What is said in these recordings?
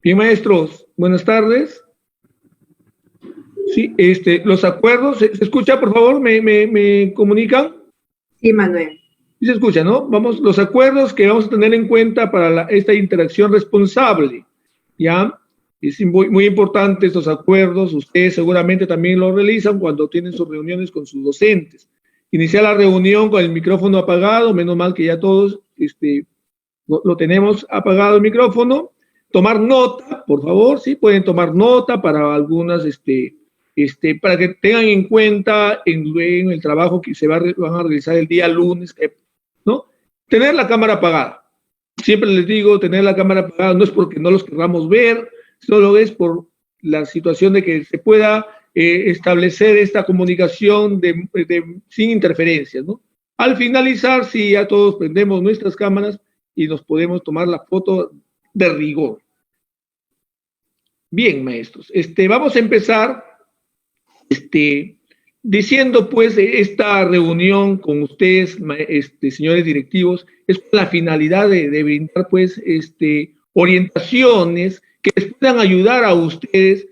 Bien, maestros, buenas tardes. Sí, los acuerdos, ¿se escucha, por favor? ¿Me comunican? Sí, Manuel. Sí se escucha, ¿no? Vamos, los acuerdos que vamos a tener en cuenta para esta interacción responsable, ¿ya? Es muy importante estos acuerdos, ustedes seguramente también lo realizan cuando tienen sus reuniones con sus docentes. Iniciar la reunión con el micrófono apagado, menos mal que ya todos lo tenemos apagado el micrófono. Tomar nota, por favor, sí, pueden tomar nota para algunas, para que tengan en cuenta en el trabajo que van a realizar el día lunes, ¿no? Tener la cámara apagada. Siempre les digo, tener la cámara apagada no es porque no los queramos ver, solo es por la situación de que se pueda establecer esta comunicación sin interferencias, ¿no? Al finalizar, sí, ya todos prendemos nuestras cámaras y nos podemos tomar la foto de rigor. Bien, maestros, vamos a empezar diciendo pues esta reunión con ustedes, señores directivos, es con la finalidad de brindar pues orientaciones que les puedan ayudar a ustedes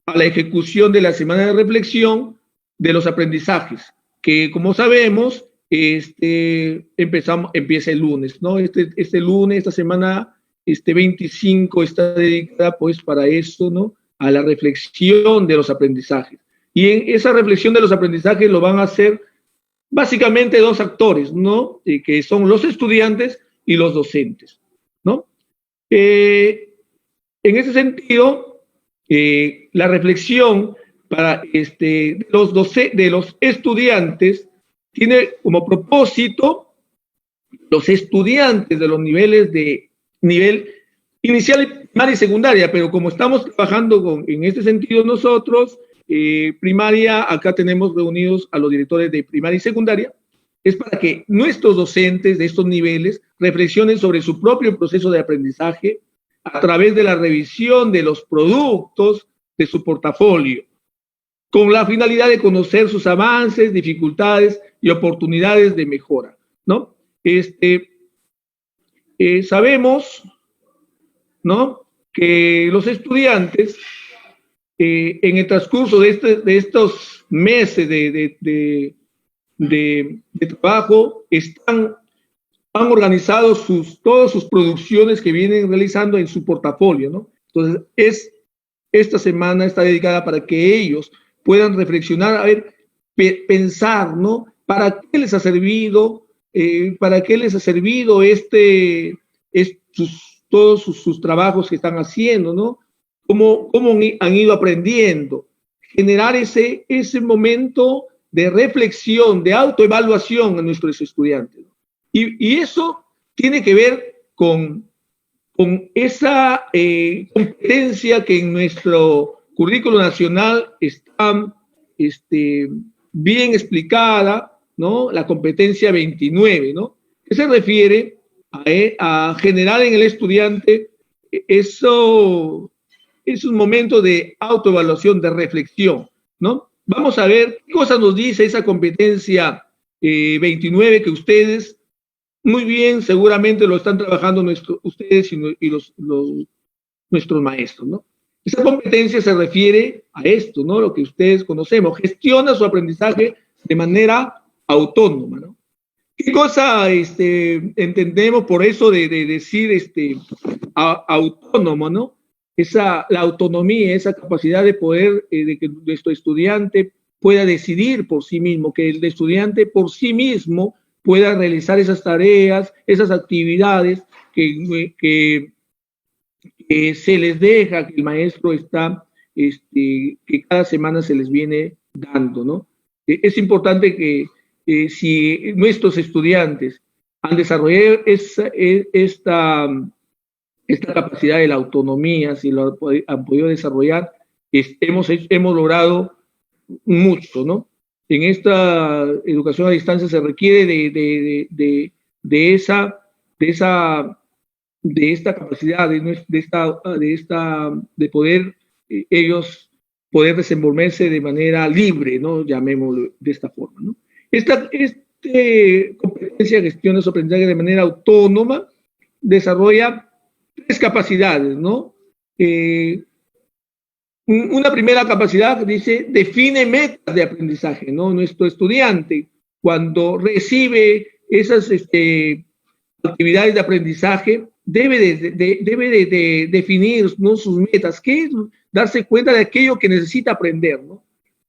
a la ejecución de la semana de reflexión de los aprendizajes, que como sabemos, empieza el lunes, ¿no? Este lunes, esta semana 25 está dedicada pues para eso, ¿no? A la reflexión de los aprendizajes. Y en esa reflexión de los aprendizajes lo van a hacer básicamente dos actores, ¿no? Que son los estudiantes y los docentes, ¿no? En ese sentido, la reflexión para de los estudiantes tiene como propósito los estudiantes de los niveles de nivel inicial, primaria y secundaria, pero como estamos trabajando en este sentido nosotros, primaria, acá tenemos reunidos a los directores de primaria y secundaria, es para que nuestros docentes de estos niveles reflexionen sobre su propio proceso de aprendizaje a través de la revisión de los productos de su portafolio, con la finalidad de conocer sus avances, dificultades y oportunidades de mejora, ¿no? Sabemos, ¿no?, que los estudiantes en el transcurso de estos meses de trabajo han organizado todas sus producciones que vienen realizando en su portafolio, ¿no? Entonces, esta semana está dedicada para que ellos puedan reflexionar, a ver, pensar, ¿no? ¿Para qué les ha servido? ¿Para qué les ha servido todos sus trabajos que están haciendo, ¿no? ¿Cómo han ido aprendiendo? Generar ese momento de reflexión, de autoevaluación a nuestros estudiantes. Y eso tiene que ver con esa competencia que en nuestro currículo nacional está bien explicada, ¿no? La competencia 29, ¿no? Que se refiere a generar en el estudiante esos momentos de autoevaluación, de reflexión, ¿no? Vamos a ver qué cosas nos dice esa competencia 29 que ustedes muy bien seguramente lo están trabajando ustedes y nuestros maestros, ¿no? Esa competencia se refiere a esto, ¿no? Lo que ustedes conocemos, gestiona su aprendizaje de manera autónoma, ¿no? ¿Qué cosa entendemos por eso de decir autónomo, ¿no? La autonomía, esa capacidad de poder, de que nuestro estudiante pueda decidir por sí mismo, que el estudiante por sí mismo pueda realizar esas tareas, esas actividades que se les deja, que el maestro está, que cada semana se les viene dando, ¿no? Es importante que si nuestros estudiantes han desarrollado esta capacidad de la autonomía, si lo han podido desarrollar, hemos logrado mucho, ¿no? En esta educación a distancia se requiere de esta capacidad, de poder ellos poder desenvolverse de manera libre, ¿no? Llamémoslo de esta forma, ¿no? Esta competencia gestiona su aprendizaje de manera autónoma, desarrolla tres capacidades, ¿no? una primera capacidad que dice, define metas de aprendizaje, ¿no? Nuestro estudiante, cuando recibe esas actividades de aprendizaje, debe de definir, ¿no?, sus metas, que es darse cuenta de aquello que necesita aprender, ¿no?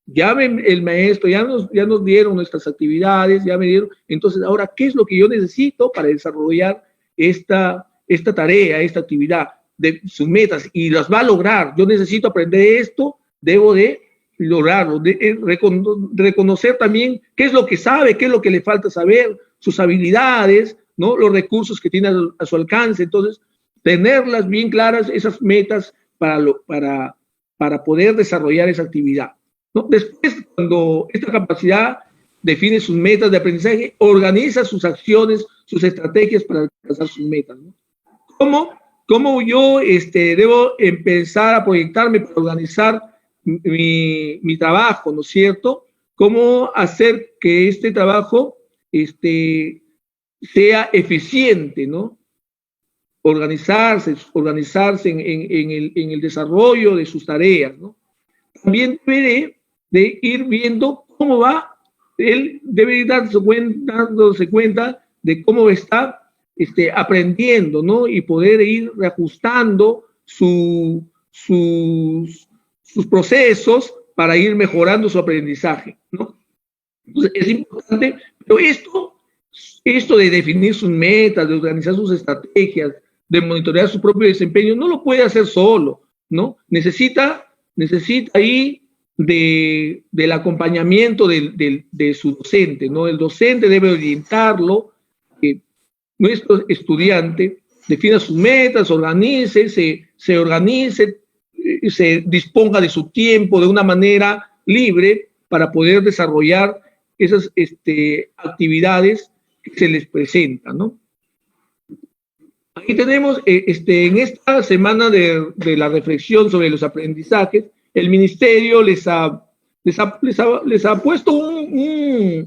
Ya el maestro, ya nos dieron nuestras actividades, ya me dieron, entonces ahora, ¿qué es lo que yo necesito para desarrollar esta tarea, esta actividad, de sus metas? Y las va a lograr. Yo necesito aprender esto, debo de lograrlo, reconocer también qué es lo que sabe, qué es lo que le falta saber, sus habilidades, ¿no?, los recursos que tiene a su alcance. Entonces, tenerlas bien claras, esas metas para poder desarrollar esa actividad, ¿no? Después, cuando esta capacidad define sus metas de aprendizaje, organiza sus acciones, sus estrategias para alcanzar sus metas, ¿no? ¿Cómo yo debo empezar a proyectarme para organizar mi trabajo, ¿no es cierto? ¿Cómo hacer que este trabajo sea eficiente, ¿no? Organizarse en el desarrollo de sus tareas, ¿no? También debe de ir viendo cómo va, él debe ir dándose cuenta de cómo está aprendiendo, ¿no? Y poder ir reajustando sus procesos para ir mejorando su aprendizaje, ¿no? Entonces, es importante, pero esto de definir sus metas, de organizar sus estrategias, de monitorear su propio desempeño, no lo puede hacer solo, ¿no? Necesita ahí del acompañamiento de su docente, ¿no? El docente debe orientarlo, que nuestro estudiante defina sus metas, se organice, se disponga de su tiempo de una manera libre para poder desarrollar esas actividades que se les presentan, ¿no? Aquí tenemos, en esta semana de la reflexión sobre los aprendizajes, el ministerio les ha puesto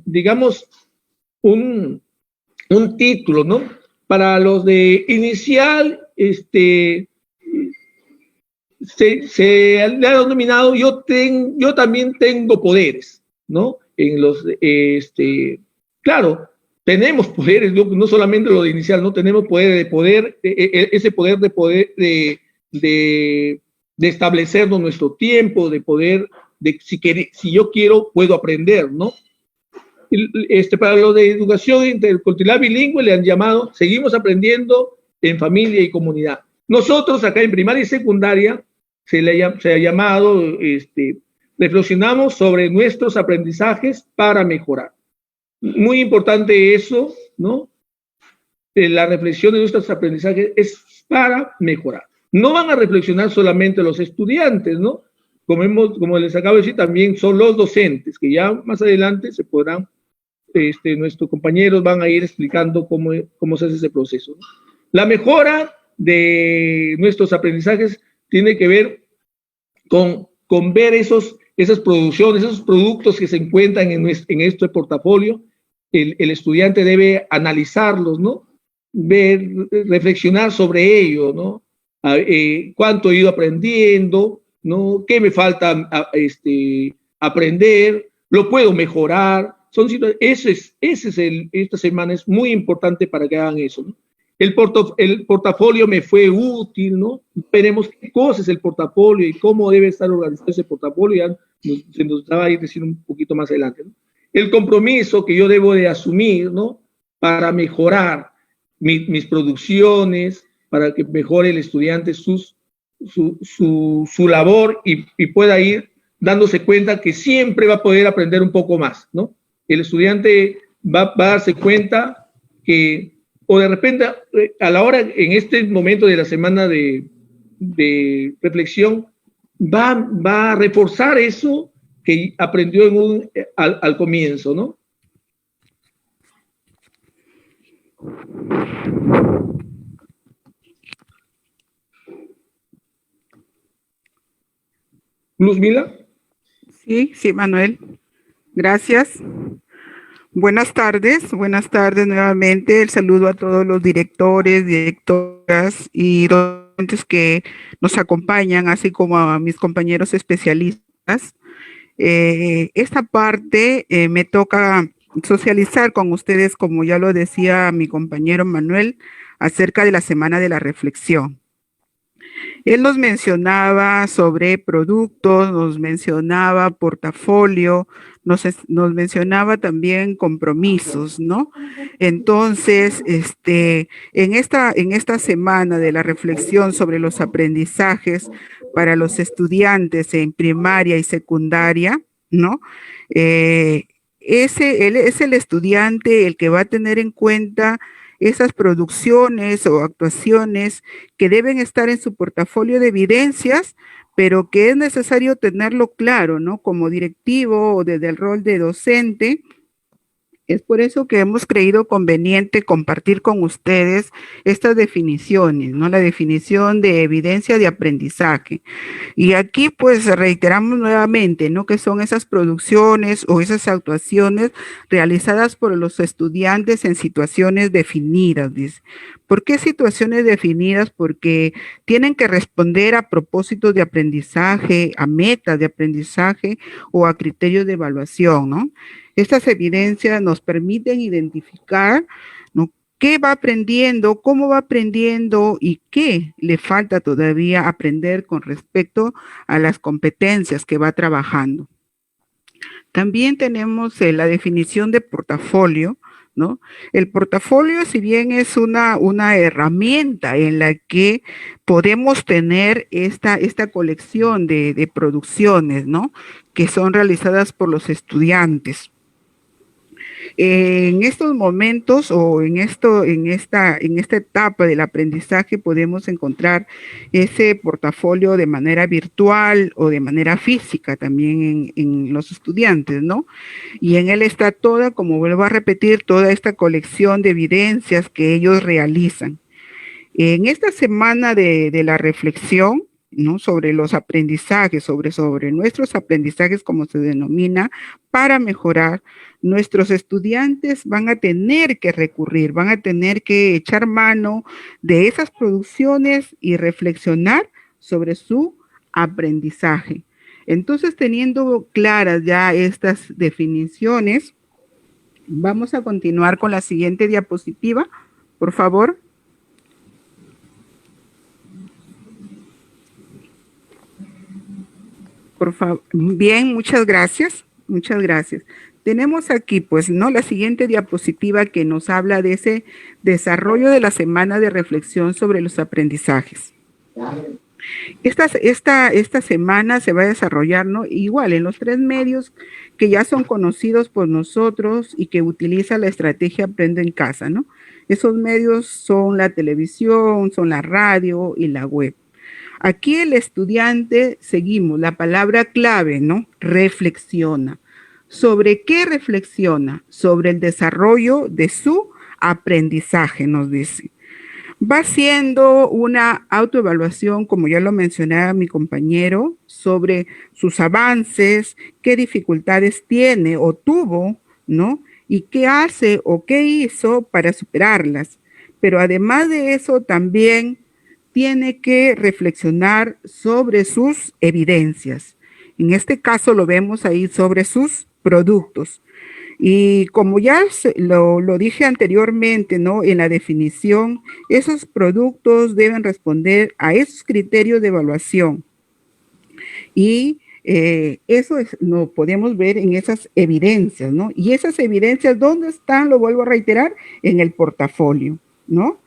digamos, un título, ¿no? Para los de inicial, se le ha denominado yo también tengo poderes, ¿no? Claro, tenemos poderes, no solamente lo de inicial, no tenemos ese poder de establecernos nuestro tiempo, si yo quiero, puedo aprender, ¿no? Para lo de educación intercultural bilingüe le han llamado, seguimos aprendiendo en familia y comunidad. Nosotros acá en primaria y secundaria se ha llamado, reflexionamos sobre nuestros aprendizajes para mejorar. Muy importante eso, ¿no? La reflexión de nuestros aprendizajes es para mejorar. No van a reflexionar solamente los estudiantes, ¿no? Como les acabo de decir, también son los docentes, que ya más adelante se podrán, nuestros compañeros van a ir explicando cómo se hace ese proceso, ¿no? La mejora de nuestros aprendizajes tiene que ver con ver esas producciones, esos productos que se encuentran en este portafolio. El estudiante debe analizarlos, ¿no? Reflexionar sobre ello, ¿no? Cuánto he ido aprendiendo, ¿no? ¿Qué me falta aprender? ¿Lo puedo mejorar? Esta semana es muy importante para que hagan eso, ¿no? El portafolio me fue útil, ¿no? Veremos qué cosa es el portafolio y cómo debe estar organizado ese portafolio. Ya se nos va a ir diciendo un poquito más adelante, ¿no? El compromiso que yo debo de asumir, ¿no? Para mejorar mis producciones, para que mejore el estudiante su labor y pueda ir dándose cuenta que siempre va a poder aprender un poco más, ¿no? El estudiante va a darse cuenta que, o de repente, a la hora, en este momento de la semana de reflexión, va a reforzar eso que aprendió al comienzo, ¿no? Luzmila. Sí, Manuel. Gracias. Buenas tardes nuevamente. El saludo a todos los directores, directoras y docentes que nos acompañan, así como a mis compañeros especialistas. Esta parte me toca socializar con ustedes, como ya lo decía mi compañero Manuel, acerca de la Semana de la Reflexión. Él nos mencionaba sobre productos, nos mencionaba portafolio, nos mencionaba también compromisos, ¿no? Entonces, en esta semana de la reflexión sobre los aprendizajes para los estudiantes en primaria y secundaria, ¿no? Él es el estudiante el que va a tener en cuenta esas producciones o actuaciones que deben estar en su portafolio de evidencias, pero que es necesario tenerlo claro, ¿no? Como directivo o desde el rol de docente. Es por eso que hemos creído conveniente compartir con ustedes estas definiciones, ¿no? La definición de evidencia de aprendizaje. Y aquí pues reiteramos nuevamente, ¿no? Que son esas producciones o esas actuaciones realizadas por los estudiantes en situaciones definidas, dice. ¿Por qué situaciones definidas? Porque tienen que responder a propósitos de aprendizaje, a metas de aprendizaje o a criterios de evaluación, ¿no? Estas evidencias nos permiten identificar, ¿no? ¿Qué va aprendiendo, cómo va aprendiendo y qué le falta todavía aprender con respecto a las competencias que va trabajando? También tenemos la definición de portafolio, ¿no? El portafolio, si bien es una herramienta en la que podemos tener esta colección de producciones, ¿no? Que son realizadas por los estudiantes. En estos momentos o en esta etapa del aprendizaje podemos encontrar ese portafolio de manera virtual o de manera física también en los estudiantes, ¿no? Y en él está toda, como vuelvo a repetir, toda esta colección de evidencias que ellos realizan. En esta semana de la reflexión, ¿no? Sobre los aprendizajes, sobre nuestros aprendizajes, como se denomina, para mejorar, nuestros estudiantes van a tener que recurrir, van a tener que echar mano de esas producciones y reflexionar sobre su aprendizaje. Entonces, teniendo claras ya estas definiciones, vamos a continuar con la siguiente diapositiva, por favor. Por favor. Bien, muchas gracias. Muchas gracias. Tenemos aquí, pues, ¿no? La siguiente diapositiva que nos habla de ese desarrollo de la semana de reflexión sobre los aprendizajes. Esta semana se va a desarrollar, ¿no? Igual en los 3 medios que ya son conocidos por nosotros y que utiliza la estrategia Aprende en Casa, ¿no? Esos medios son la televisión, son la radio y la web. Aquí el estudiante, seguimos, la palabra clave, ¿no? Reflexiona. ¿Sobre qué reflexiona? Sobre el desarrollo de su aprendizaje, nos dice. Va haciendo una autoevaluación, como ya lo mencionaba mi compañero, sobre sus avances, qué dificultades tiene o tuvo, ¿no? Y qué hace o qué hizo para superarlas. Pero además de eso, también tiene que reflexionar sobre sus evidencias. En este caso lo vemos ahí sobre sus productos. Y como ya lo dije anteriormente, ¿no? En la definición, esos productos deben responder a esos criterios de evaluación. Y eso lo podemos ver en esas evidencias, ¿no? Y esas evidencias, ¿dónde están? Lo vuelvo a reiterar, en el portafolio, ¿no?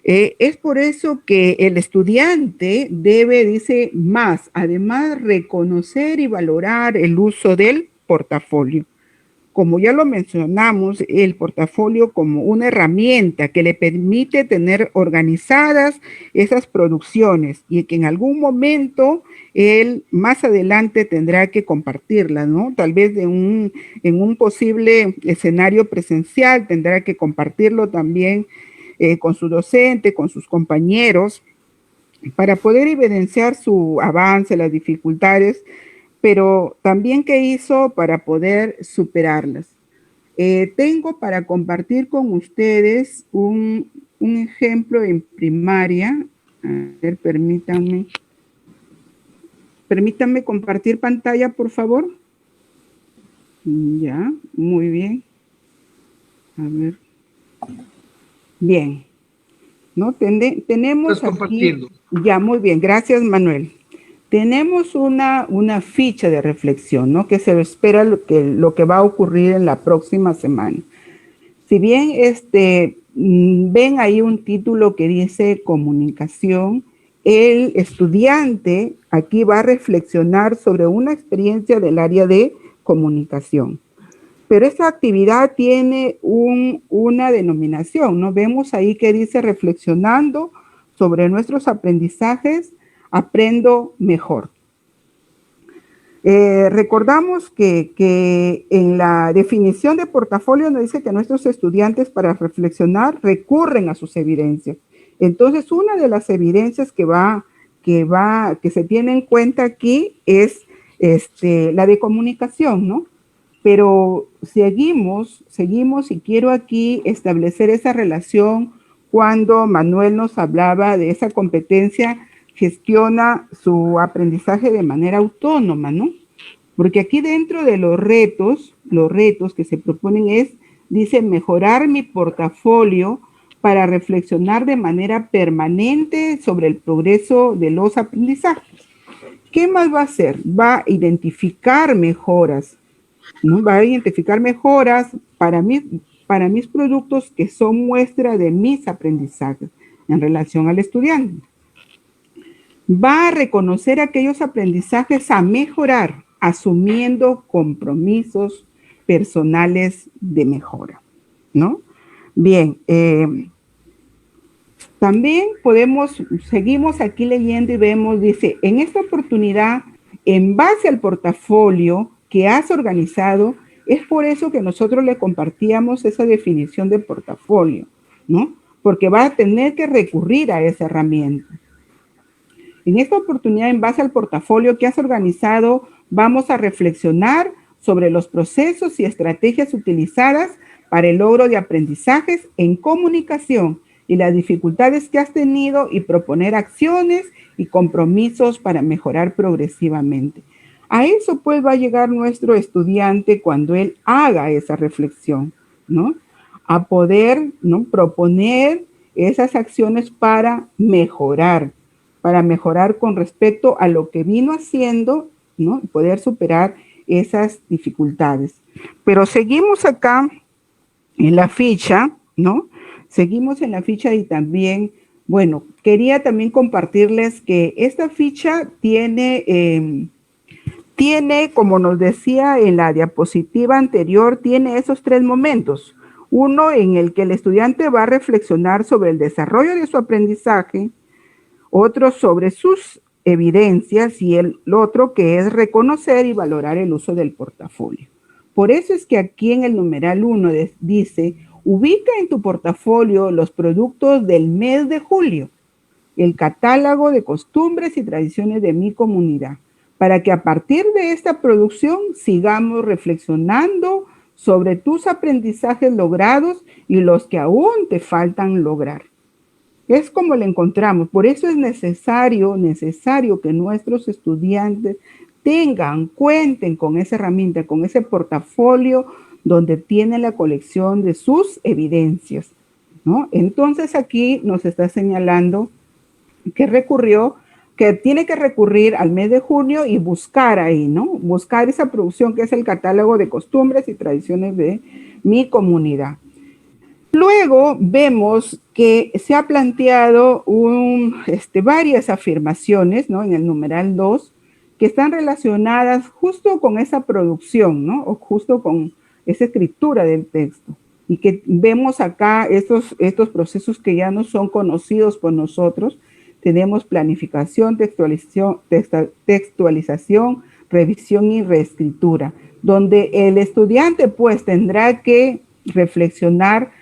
Es por eso que el estudiante debe, dice, más, además, reconocer y valorar el uso del portafolio. Como ya lo mencionamos, el portafolio como una herramienta que le permite tener organizadas esas producciones y que en algún momento él más adelante tendrá que compartirlas, ¿no? Tal vez en un posible escenario presencial tendrá que compartirlo también con su docente, con sus compañeros, para poder evidenciar su avance, las dificultades, pero también qué hizo para poder superarlas. Tengo para compartir con ustedes un ejemplo en primaria. A ver, permítanme compartir pantalla, por favor. Ya, muy bien. A ver. Bien. ¿No? Tenemos aquí, ya, muy bien, gracias Manuel. Tenemos una ficha de reflexión, ¿no? Que se espera lo que va a ocurrir en la próxima semana. Si bien ven ahí un título que dice comunicación, el estudiante aquí va a reflexionar sobre una experiencia del área de comunicación. Pero esta actividad tiene una denominación, ¿no? Vemos ahí que dice reflexionando sobre nuestros aprendizajes, aprendo mejor. Recordamos que en la definición de portafolio nos dice que nuestros estudiantes para reflexionar recurren a sus evidencias. Entonces, una de las evidencias que se tiene en cuenta aquí es la de comunicación, ¿no? Pero seguimos y quiero aquí establecer esa relación cuando Manuel nos hablaba de esa competencia, gestiona su aprendizaje de manera autónoma, ¿no? Porque aquí dentro de los retos que se proponen dice, mejorar mi portafolio para reflexionar de manera permanente sobre el progreso de los aprendizajes. ¿Qué más va a hacer? Va a identificar mejoras, ¿no? Va a identificar mejoras para mis productos que son muestra de mis aprendizajes en relación al estudiante. Va a reconocer aquellos aprendizajes a mejorar, asumiendo compromisos personales de mejora, ¿no? Bien, también seguimos aquí leyendo y vemos, dice, en esta oportunidad, en base al portafolio que has organizado, es por eso que nosotros le compartíamos esa definición de portafolio, ¿no? Porque va a tener que recurrir a esa herramienta. En esta oportunidad, en base al portafolio que has organizado, vamos a reflexionar sobre los procesos y estrategias utilizadas para el logro de aprendizajes en comunicación y las dificultades que has tenido y proponer acciones y compromisos para mejorar progresivamente. A eso pues va a llegar nuestro estudiante cuando él haga esa reflexión, ¿no? A poder, ¿no?, proponer esas acciones para mejorar con respecto a lo que vino haciendo, ¿no? Y poder superar esas dificultades. Pero seguimos acá en la ficha, ¿no? Seguimos en la ficha y también, bueno, quería también compartirles que esta ficha tiene, como nos decía en la diapositiva anterior, tiene esos 3 momentos. Uno en el que el estudiante va a reflexionar sobre el desarrollo de su aprendizaje, otro sobre sus evidencias y el otro que es reconocer y valorar el uso del portafolio. Por eso es que aquí en el numeral 1 dice, ubica en tu portafolio los productos del mes de julio, el catálogo de costumbres y tradiciones de mi comunidad, para que a partir de esta producción sigamos reflexionando sobre tus aprendizajes logrados y los que aún te faltan lograr. Es como lo encontramos. Por eso es necesario que nuestros estudiantes cuenten con esa herramienta, con ese portafolio donde tienen la colección de sus evidencias, ¿no? Entonces aquí nos está señalando que tiene que recurrir al mes de junio y buscar ahí, ¿no? Buscar esa producción que es el catálogo de costumbres y tradiciones de mi comunidad. Luego vemos que se ha planteado varias afirmaciones, ¿no? En el numeral 2, que están relacionadas justo con esa producción, ¿no? O justo con esa escritura del texto. Y que vemos acá estos procesos que ya no son conocidos por nosotros. Tenemos planificación, textualización, revisión y reescritura, donde el estudiante pues tendrá que reflexionar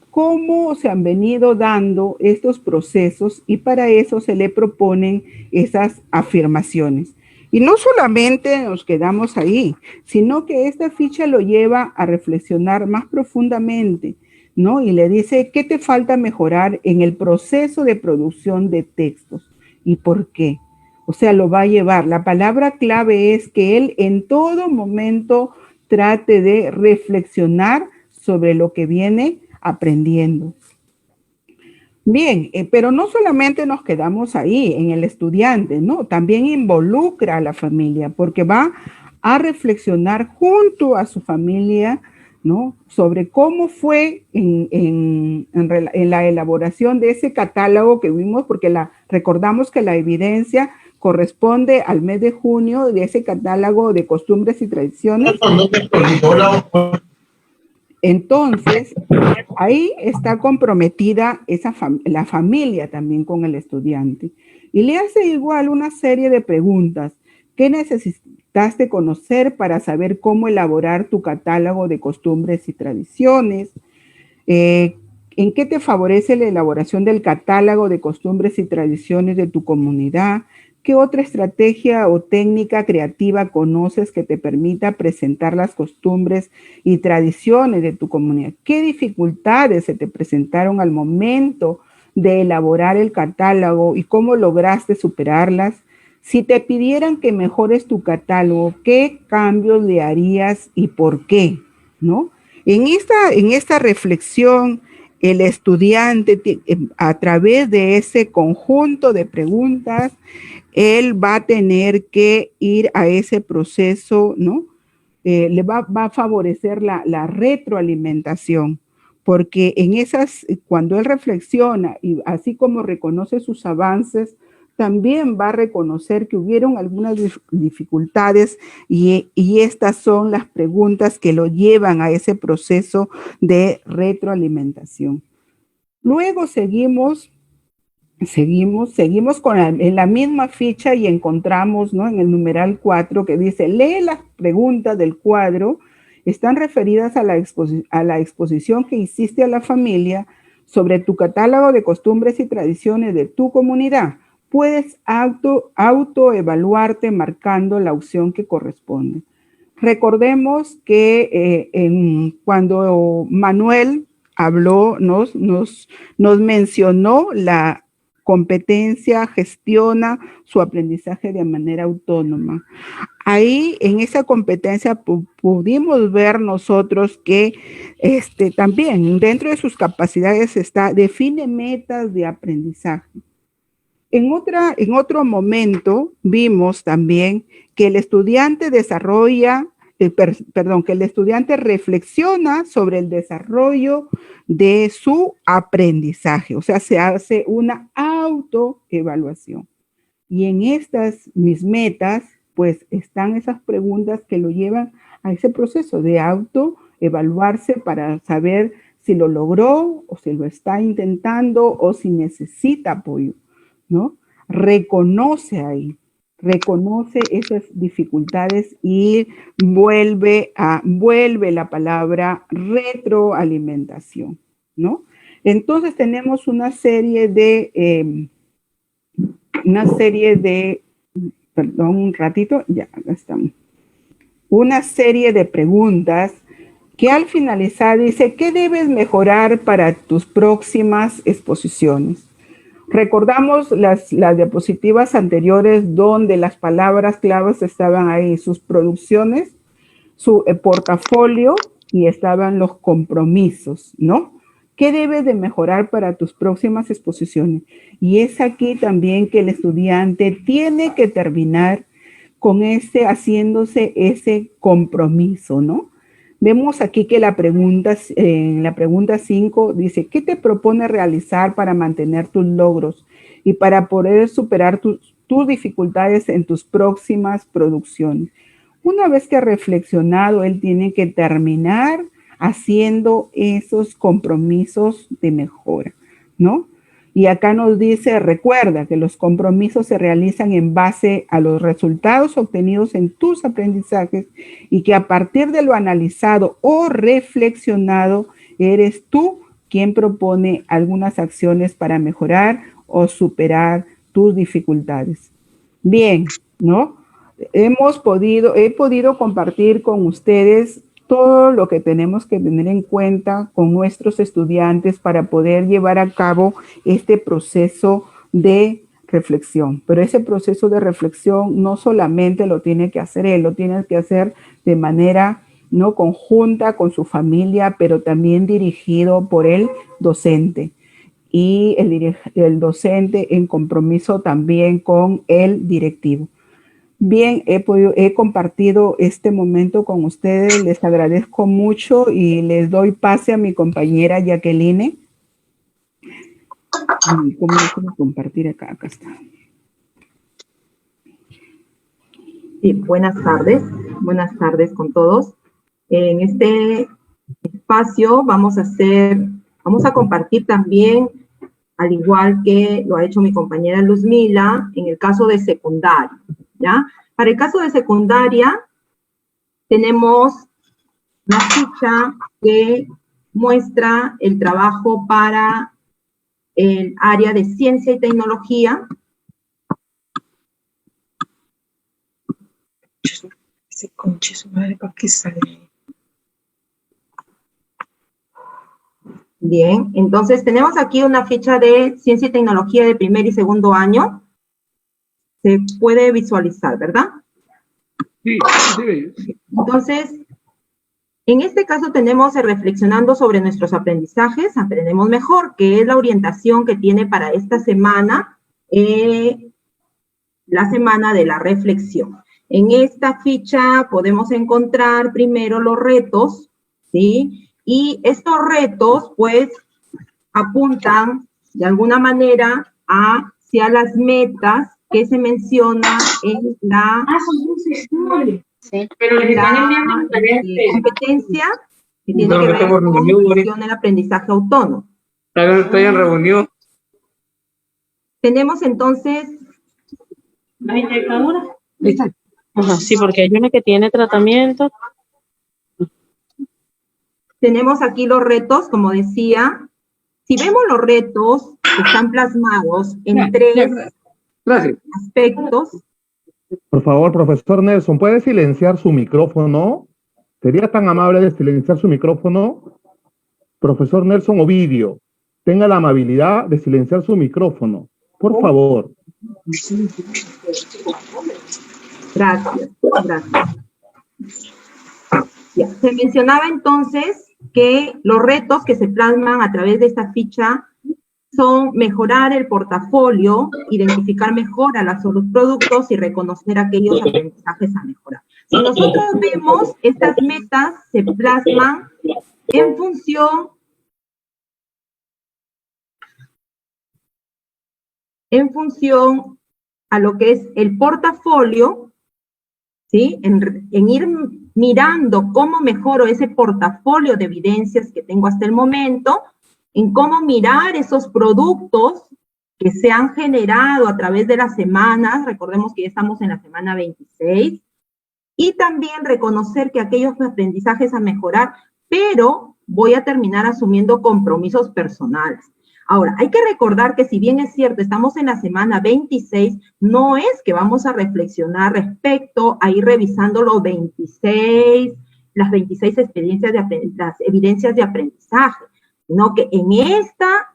cómo se han venido dando estos procesos y para eso se le proponen esas afirmaciones. Y no solamente nos quedamos ahí, sino que esta ficha lo lleva a reflexionar más profundamente ¿no? Y le dice, ¿qué te falta mejorar en el proceso de producción de textos? ¿Y por qué? O sea, lo va a llevar. La palabra clave es que él en todo momento trate de reflexionar sobre lo que viene aprendiendo. Bien, pero no solamente nos quedamos ahí en el estudiante, ¿no? También involucra a la familia porque va a reflexionar junto a su familia, ¿no? Sobre cómo fue en la elaboración de ese catálogo que vimos, porque recordamos que la evidencia corresponde al mes de junio de ese catálogo de costumbres y tradiciones. Entonces, ahí está comprometida la familia también con el estudiante. Y le hace igual una serie de preguntas. ¿Qué necesitaste conocer para saber cómo elaborar tu catálogo de costumbres y tradiciones? ¿En qué te favorece la elaboración del catálogo de costumbres y tradiciones de tu comunidad? ¿Qué otra estrategia o técnica creativa conoces que te permita presentar las costumbres y tradiciones de tu comunidad? ¿Qué dificultades se te presentaron al momento de elaborar el catálogo y cómo lograste superarlas? Si te pidieran que mejores tu catálogo, ¿qué cambios le harías y por qué? ¿No? En esta reflexión, el estudiante, a través de ese conjunto de preguntas, él va a tener que ir a ese proceso, ¿no? Le va a favorecer la retroalimentación, porque cuando él reflexiona y así como reconoce sus avances, también va a reconocer que hubieron algunas dificultades y estas son las preguntas que lo llevan a ese proceso de retroalimentación. Luego seguimos en la misma ficha y encontramos, ¿no? En el numeral 4 que dice, lee las preguntas del cuadro, están referidas a la exposición que hiciste a la familia sobre tu catálogo de costumbres y tradiciones de tu comunidad. Puedes autoevaluarte marcando la opción que corresponde. Recordemos que cuando Manuel habló, nos mencionó la competencia, gestiona su aprendizaje de manera autónoma. Ahí en esa competencia pudimos ver nosotros que también dentro de sus capacidades define metas de aprendizaje. En otro momento vimos también que el estudiante que el estudiante reflexiona sobre el desarrollo de su aprendizaje, o sea, se hace una autoevaluación. Y en mis metas, pues están esas preguntas que lo llevan a ese proceso de autoevaluarse para saber si lo logró o si lo está intentando o si necesita apoyo, ¿no? Reconoce esas dificultades y vuelve la palabra retroalimentación, ¿no? Entonces tenemos una serie de preguntas que al finalizar dice, ¿qué debes mejorar para tus próximas exposiciones? Recordamos las diapositivas anteriores donde las palabras claves estaban ahí, sus producciones, su portafolio y estaban los compromisos, ¿no? ¿Qué debes de mejorar para tus próximas exposiciones? Y es aquí también que el estudiante tiene que terminar haciéndose ese compromiso, ¿no? Vemos aquí que en la pregunta 5 dice, ¿qué te propone realizar para mantener tus logros y para poder superar tus dificultades en tus próximas producciones? Una vez que ha reflexionado, él tiene que terminar haciendo esos compromisos de mejora, ¿no? Y acá nos dice, recuerda que los compromisos se realizan en base a los resultados obtenidos en tus aprendizajes y que a partir de lo analizado o reflexionado, eres tú quien propone algunas acciones para mejorar o superar tus dificultades. Bien, ¿no? He podido compartir con ustedes todo lo que tenemos que tener en cuenta con nuestros estudiantes para poder llevar a cabo este proceso de reflexión. Pero ese proceso de reflexión no solamente lo tiene que hacer él, lo tiene que hacer de manera no conjunta con su familia, pero también dirigido por el docente. Y el docente en compromiso también con el directivo. Bien, he compartido este momento con ustedes, les agradezco mucho y les doy pase a mi compañera Jacqueline. ¿Cómo lo puedo compartir acá? Acá está. Sí, buenas tardes con todos. En este espacio vamos a compartir también, al igual que lo ha hecho mi compañera Luzmila, en el caso de secundaria, ¿ya? Para el caso de secundaria, tenemos una ficha que muestra el trabajo para el área de ciencia y tecnología. Bien, entonces tenemos aquí una ficha de ciencia y tecnología de primer y segundo año. Se puede visualizar, ¿verdad? Sí, sí. Entonces, en este caso tenemos reflexionando sobre nuestros aprendizajes, aprendemos mejor, que es la orientación que tiene para esta semana, la semana de la reflexión. En esta ficha podemos encontrar primero los retos, ¿sí? Y estos retos, pues, apuntan de alguna manera hacia las metas que se menciona en la, competencia que tiene que ver con el aprendizaje autónomo. Estoy en reunión. Tenemos entonces... ¿La inyectadura? Ajá, sí, porque hay una que tiene tratamiento. Tenemos aquí los retos, como decía. Si vemos los retos que están plasmados en tres aspectos. Por favor, profesor Nelson, ¿puede silenciar su micrófono? ¿Sería tan amable de silenciar su micrófono? Profesor Nelson Ovidio, tenga la amabilidad de silenciar su micrófono. Por favor. Gracias. Ya, se mencionaba entonces que los retos que se plasman a través de esta ficha son mejorar el portafolio, identificar mejor a los productos y reconocer aquellos aprendizajes a mejorar. Si nosotros vemos, estas metas se plasman en función a lo que es el portafolio, ¿sí? En ir mirando cómo mejoro ese portafolio de evidencias que tengo hasta el momento, en cómo mirar esos productos que se han generado a través de las semanas, recordemos que ya estamos en la semana 26, y también reconocer que aquellos aprendizajes a mejorar, pero voy a terminar asumiendo compromisos personales. Ahora, hay que recordar que si bien es cierto, estamos en la semana 26, no es que vamos a reflexionar respecto a ir revisando las 26 experiencias las evidencias de aprendizaje, sino que en esta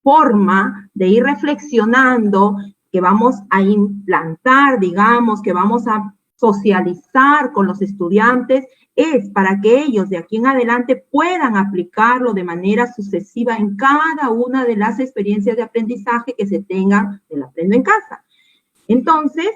forma de ir reflexionando, que vamos a implantar, digamos, que vamos a socializar con los estudiantes, es para que ellos de aquí en adelante puedan aplicarlo de manera sucesiva en cada una de las experiencias de aprendizaje que se tengan del Aprendo en Casa. Entonces,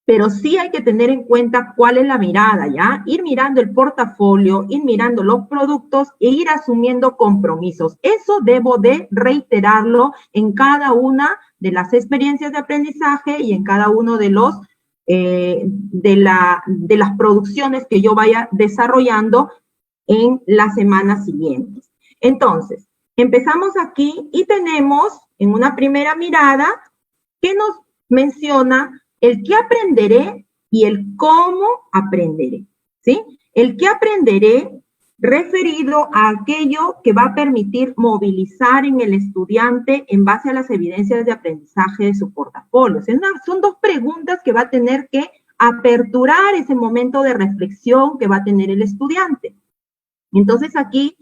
pero sí hay que tener en cuenta cuál es la mirada, ¿ya? Ir mirando el portafolio, ir mirando los productos e ir asumiendo compromisos. Eso debo de reiterarlo en cada una de las experiencias de aprendizaje y en cada uno de los de las producciones que yo vaya desarrollando en las semanas siguientes. Entonces, empezamos aquí y tenemos en una primera mirada que nos menciona el qué aprenderé y el cómo aprenderé, ¿sí? El qué aprenderé referido a aquello que va a permitir movilizar en el estudiante en base a las evidencias de aprendizaje de su portafolio. Son dos preguntas que va a tener que aperturar ese momento de reflexión que va a tener el estudiante. Entonces aquí,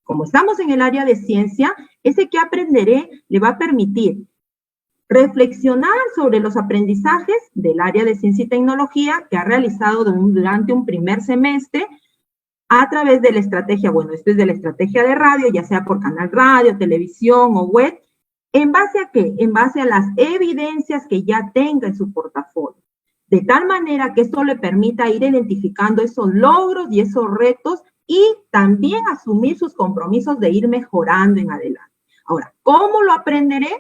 como estamos en el área de ciencia, ese que aprenderé le va a permitir reflexionar sobre los aprendizajes del área de ciencia y tecnología que ha realizado durante un primer semestre a través de la estrategia, bueno, esto es de la estrategia de radio, ya sea por canal radio, televisión o web. ¿En base a qué? En base a las evidencias que ya tenga en su portafolio. De tal manera que esto le permita ir identificando esos logros y esos retos y también asumir sus compromisos de ir mejorando en adelante. Ahora, ¿cómo lo aprenderé?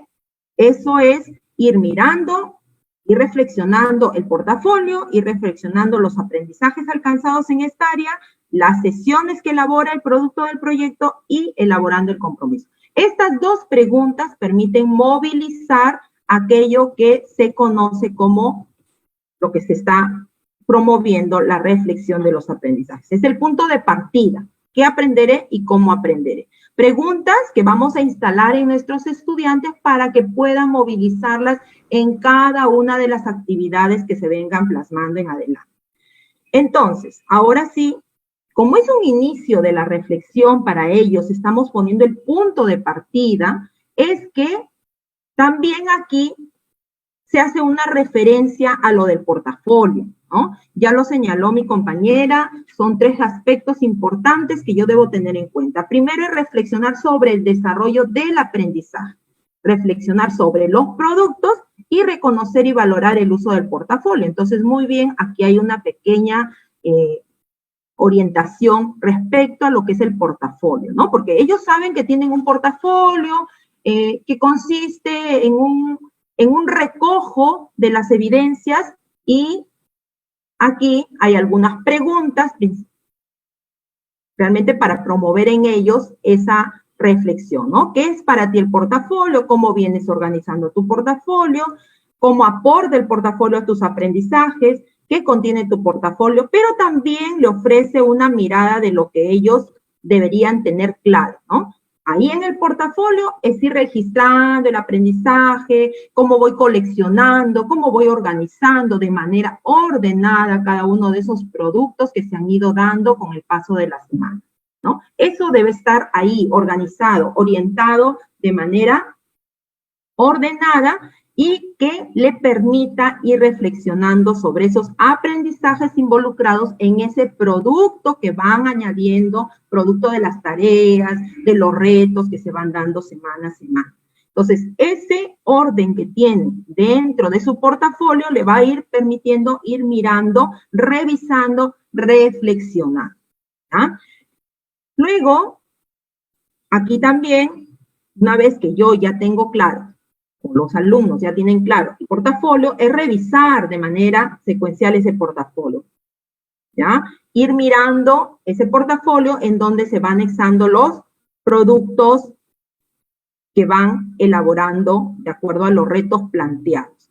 Eso es ir mirando y reflexionando el portafolio, ir reflexionando los aprendizajes alcanzados en esta área, las sesiones que elabora el producto del proyecto y elaborando el compromiso. Estas dos preguntas permiten movilizar aquello que se conoce como lo que se está promoviendo, la reflexión de los aprendizajes. Es el punto de partida. ¿Qué aprenderé y cómo aprenderé? Preguntas que vamos a instalar en nuestros estudiantes para que puedan movilizarlas en cada una de las actividades que se vengan plasmando en adelante. Entonces, ahora sí, como es un inicio de la reflexión para ellos, estamos poniendo el punto de partida, es que también aquí se hace una referencia a lo del portafolio, ¿no? Ya lo señaló mi compañera, son 3 aspectos importantes que yo debo tener en cuenta. Primero es reflexionar sobre el desarrollo del aprendizaje, reflexionar sobre los productos y reconocer y valorar el uso del portafolio. Entonces, muy bien, aquí hay una pequeña orientación respecto a lo que es el portafolio, ¿no? Porque ellos saben que tienen un portafolio que consiste en un recojo de las evidencias y aquí hay algunas preguntas realmente para promover en ellos esa reflexión, ¿no? ¿Qué es para ti el portafolio? ¿Cómo vienes organizando tu portafolio? ¿Cómo aporta el portafolio a tus aprendizajes? ¿Qué contiene tu portafolio? Pero también le ofrece una mirada de lo que ellos deberían tener claro, ¿no? Ahí en el portafolio es ir registrando el aprendizaje, cómo voy coleccionando, cómo voy organizando de manera ordenada cada uno de esos productos que se han ido dando con el paso de las semanas, ¿no? Eso debe estar ahí, organizado, orientado de manera ordenada y que le permita ir reflexionando sobre esos aprendizajes involucrados en ese producto que van añadiendo, producto de las tareas, de los retos que se van dando semana a semana. Entonces, ese orden que tiene dentro de su portafolio le va a ir permitiendo ir mirando, revisando, reflexionando, ¿ya? Luego, aquí también, una vez que yo ya tengo claro, los alumnos ya tienen claro el portafolio, es revisar de manera secuencial ese portafolio, ¿ya? Ir mirando ese portafolio en donde se van anexando los productos que van elaborando de acuerdo a los retos planteados.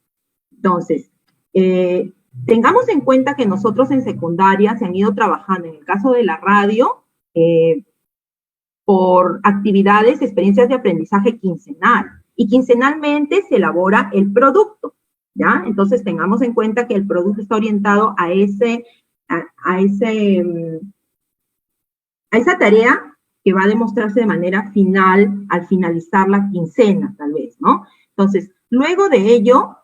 Entonces, tengamos en cuenta que nosotros en secundaria se han ido trabajando, en el caso de la radio, por actividades, experiencias de aprendizaje quincenal. Y quincenalmente se elabora el producto, ¿ya? Entonces, tengamos en cuenta que el producto está orientado a esa tarea que va a demostrarse de manera final, al finalizar la quincena, tal vez, ¿no? Entonces, luego de ello,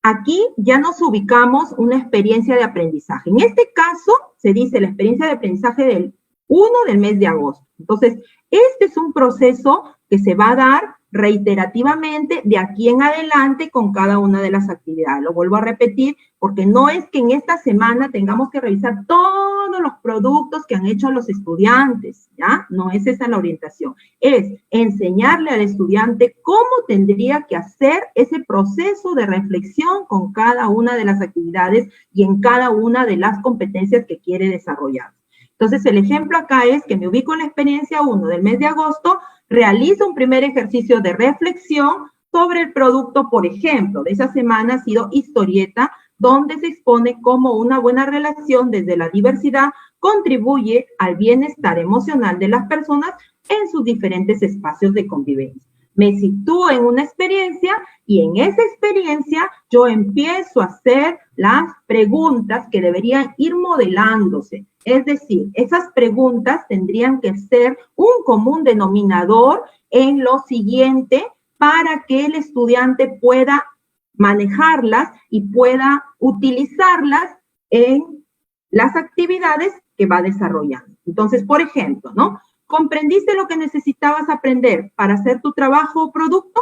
aquí ya nos ubicamos una experiencia de aprendizaje. En este caso, se dice la experiencia de aprendizaje del 1 del mes de agosto. Entonces, este es un proceso que se va a dar reiterativamente de aquí en adelante con cada una de las actividades. Lo vuelvo a repetir porque no es que en esta semana tengamos que revisar todos los productos que han hecho los estudiantes, ¿ya? No es esa la orientación. Es enseñarle al estudiante cómo tendría que hacer ese proceso de reflexión con cada una de las actividades y en cada una de las competencias que quiere desarrollar. Entonces, el ejemplo acá es que me ubico en la experiencia 1 del mes de agosto, realizo un primer ejercicio de reflexión sobre el producto, por ejemplo, de esa semana ha sido historieta, donde se expone cómo una buena relación desde la diversidad contribuye al bienestar emocional de las personas en sus diferentes espacios de convivencia. Me sitúo en una experiencia y en esa experiencia yo empiezo a hacer las preguntas que deberían ir modelándose. Es decir, esas preguntas tendrían que ser un común denominador en lo siguiente para que el estudiante pueda manejarlas y pueda utilizarlas en las actividades que va desarrollando. Entonces, por ejemplo, ¿no? ¿Comprendiste lo que necesitabas aprender para hacer tu trabajo o producto?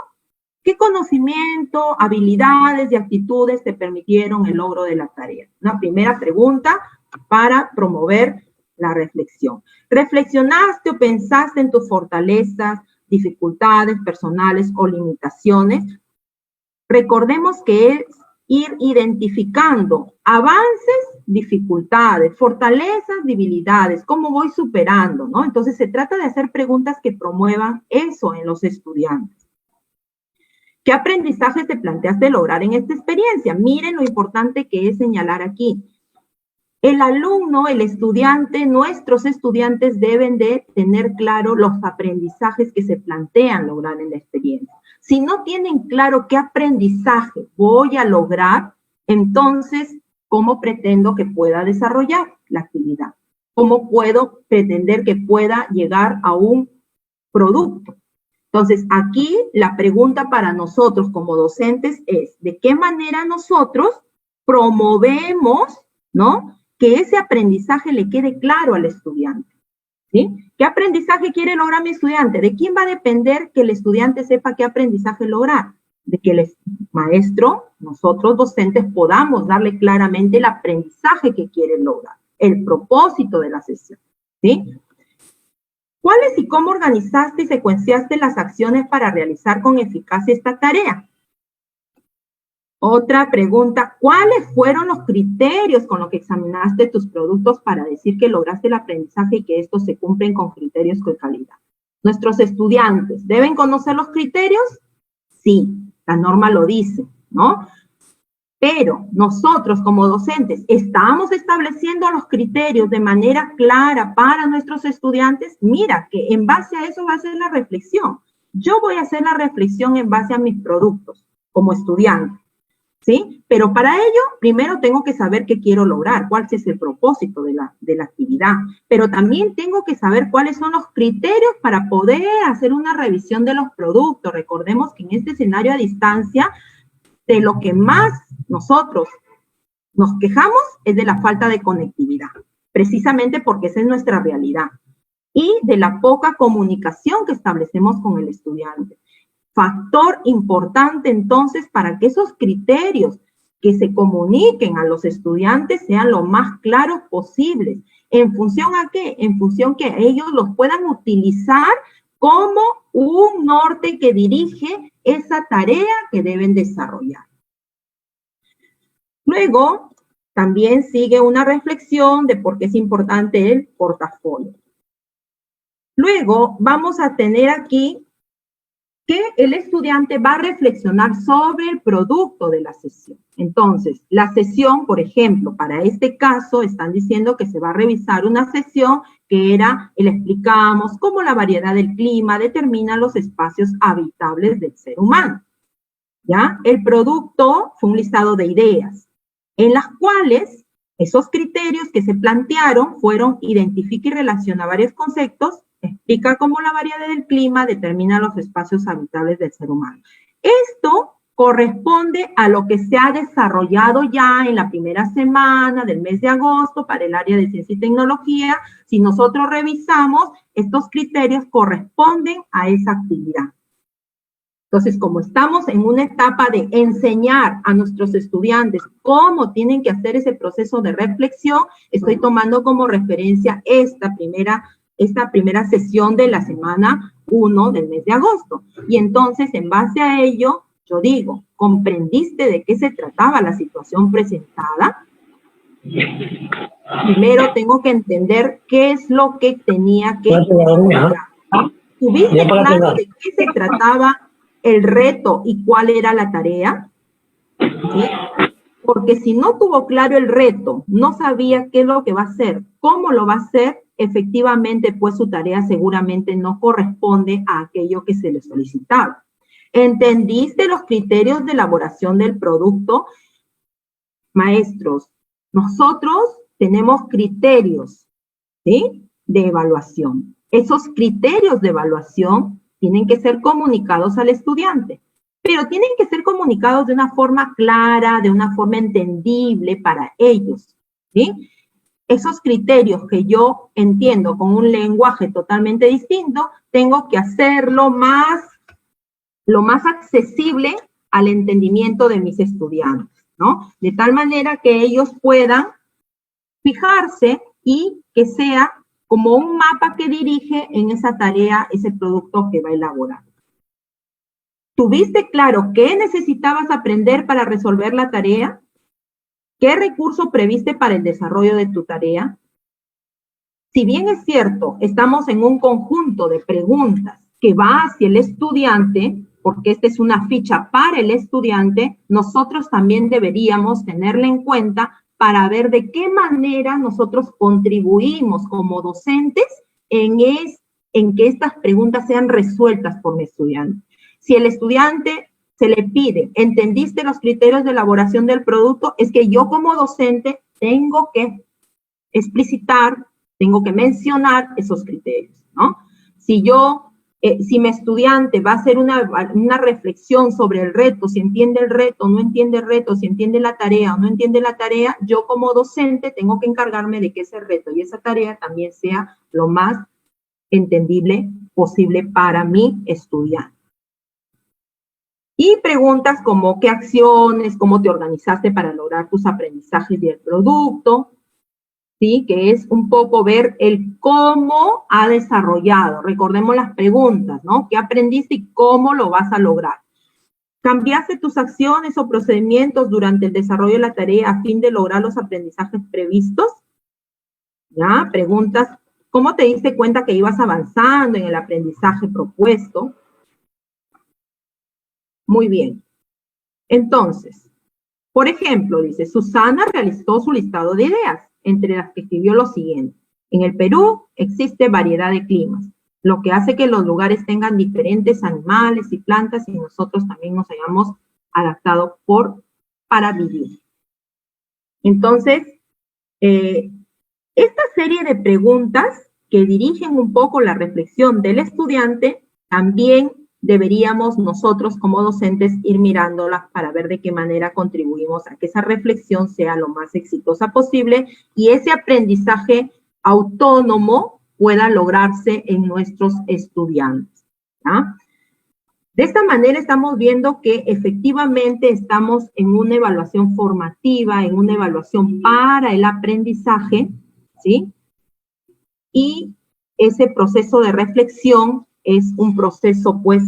¿Qué conocimiento, habilidades y actitudes te permitieron el logro de la tarea? Una primera pregunta para promover la reflexión. ¿Reflexionaste o pensaste en tus fortalezas, dificultades personales o limitaciones? Recordemos que es ir identificando avances, dificultades, fortalezas, debilidades, cómo voy superando, ¿no? Entonces se trata de hacer preguntas que promuevan eso en los estudiantes. ¿Qué aprendizajes te planteaste lograr en esta experiencia? Miren lo importante que es señalar aquí. El alumno, el estudiante, nuestros estudiantes deben de tener claro los aprendizajes que se plantean lograr en la experiencia. Si no tienen claro qué aprendizaje voy a lograr, entonces, ¿cómo pretendo que pueda desarrollar la actividad? ¿Cómo puedo pretender que pueda llegar a un producto? Entonces, aquí la pregunta para nosotros como docentes es, ¿de qué manera nosotros promovemos, ¿no?, que ese aprendizaje le quede claro al estudiante? ¿Sí? ¿Qué aprendizaje quiere lograr mi estudiante? ¿De quién va a depender que el estudiante sepa qué aprendizaje lograr? De que el maestro, nosotros docentes, podamos darle claramente el aprendizaje que quiere lograr, el propósito de la sesión, ¿sí? ¿Cuáles y cómo organizaste y secuenciaste las acciones para realizar con eficacia esta tarea? Otra pregunta, ¿cuáles fueron los criterios con los que examinaste tus productos para decir que lograste el aprendizaje y que estos se cumplen con criterios de calidad? ¿Nuestros estudiantes deben conocer los criterios? Sí, la norma lo dice, ¿no? Pero nosotros como docentes, ¿estamos estableciendo los criterios de manera clara para nuestros estudiantes? Mira, que en base a eso va a ser la reflexión. Yo voy a hacer la reflexión en base a mis productos como estudiante, ¿sí? Pero para ello, primero tengo que saber qué quiero lograr, cuál es el propósito de la actividad. Pero también tengo que saber cuáles son los criterios para poder hacer una revisión de los productos. Recordemos que en este escenario a distancia, de lo que más nosotros nos quejamos es de la falta de conectividad, precisamente porque esa es nuestra realidad, y de la poca comunicación que establecemos con el estudiante. Factor importante entonces para que esos criterios que se comuniquen a los estudiantes sean lo más claros posibles. ¿En función a qué? En función que ellos los puedan utilizar como un norte que dirige esa tarea que deben desarrollar. Luego, también sigue una reflexión de por qué es importante el portafolio. Luego, vamos a tener aquí que el estudiante va a reflexionar sobre el producto de la sesión. Entonces, la sesión, por ejemplo, para este caso, están diciendo que se va a revisar una sesión que era, le explicamos cómo la variedad del clima determina los espacios habitables del ser humano. ¿Ya? El producto fue un listado de ideas, en las cuales esos criterios que se plantearon fueron identifica y relaciona varios conceptos, explica cómo la variedad del clima determina los espacios habitables del ser humano. Esto corresponde a lo que se ha desarrollado ya en la primera semana del mes de agosto para el área de ciencia y tecnología. Si nosotros revisamos, estos criterios corresponden a esa actividad. Entonces, como estamos en una etapa de enseñar a nuestros estudiantes cómo tienen que hacer ese proceso de reflexión, estoy tomando como referencia esta primera sesión de la semana 1 del mes de agosto. Y entonces, en base a ello, yo digo, ¿comprendiste de qué se trataba la situación presentada? Primero tengo que entender qué es lo que tenía que lograr. ¿Tuviste claro de qué se trataba el reto y cuál era la tarea? ¿Sí? Porque si no tuvo claro el reto, no sabía qué es lo que va a hacer, cómo lo va a hacer, efectivamente, pues su tarea seguramente no corresponde a aquello que se le solicitaba. ¿Entendiste los criterios de elaboración del producto? Maestros, nosotros tenemos criterios, ¿sí?, de evaluación. Esos criterios de evaluación tienen que ser comunicados al estudiante, pero tienen que ser comunicados de una forma clara, de una forma entendible para ellos, ¿sí? Esos criterios que yo entiendo con un lenguaje totalmente distinto, tengo que hacerlo lo más accesible al entendimiento de mis estudiantes, ¿no? De tal manera que ellos puedan fijarse y que sea como un mapa que dirige en esa tarea, ese producto que va a elaborar. ¿Tuviste claro qué necesitabas aprender para resolver la tarea? ¿Qué recurso previste para el desarrollo de tu tarea? Si bien es cierto, estamos en un conjunto de preguntas que va hacia el estudiante, porque esta es una ficha para el estudiante, nosotros también deberíamos tenerla en cuenta para ver de qué manera nosotros contribuimos como docentes en que estas preguntas sean resueltas por mi estudiante. Si el estudiante se le pide, ¿entendiste los criterios de elaboración del producto? Es que yo como docente tengo que explicitar, tengo que mencionar esos criterios, ¿no? Si mi estudiante va a hacer una reflexión sobre el reto, si entiende el reto, no entiende el reto, si entiende la tarea o no entiende la tarea, yo como docente tengo que encargarme de que ese reto y esa tarea también sea lo más entendible posible para mi estudiante. Y preguntas como qué acciones, cómo te organizaste para lograr tus aprendizajes del producto, ¿sí? Que es un poco ver el cómo ha desarrollado. Recordemos las preguntas, ¿no? ¿Qué aprendiste y cómo lo vas a lograr? ¿Cambiaste tus acciones o procedimientos durante el desarrollo de la tarea a fin de lograr los aprendizajes previstos? ¿Ya? Preguntas, ¿cómo te diste cuenta que ibas avanzando en el aprendizaje propuesto? Muy bien. Entonces, por ejemplo, dice, Susana realizó su listado de ideas, entre las que escribió lo siguiente. En el Perú existe variedad de climas, lo que hace que los lugares tengan diferentes animales y plantas y nosotros también nos hayamos adaptado para vivir. Entonces, esta serie de preguntas que dirigen un poco la reflexión del estudiante, también deberíamos nosotros como docentes ir mirándolas para ver de qué manera contribuimos a que esa reflexión sea lo más exitosa posible y ese aprendizaje autónomo pueda lograrse en nuestros estudiantes, ¿ya? De esta manera estamos viendo que efectivamente estamos en una evaluación formativa, en una evaluación para el aprendizaje, ¿sí? Y ese proceso de reflexión es un proceso, pues,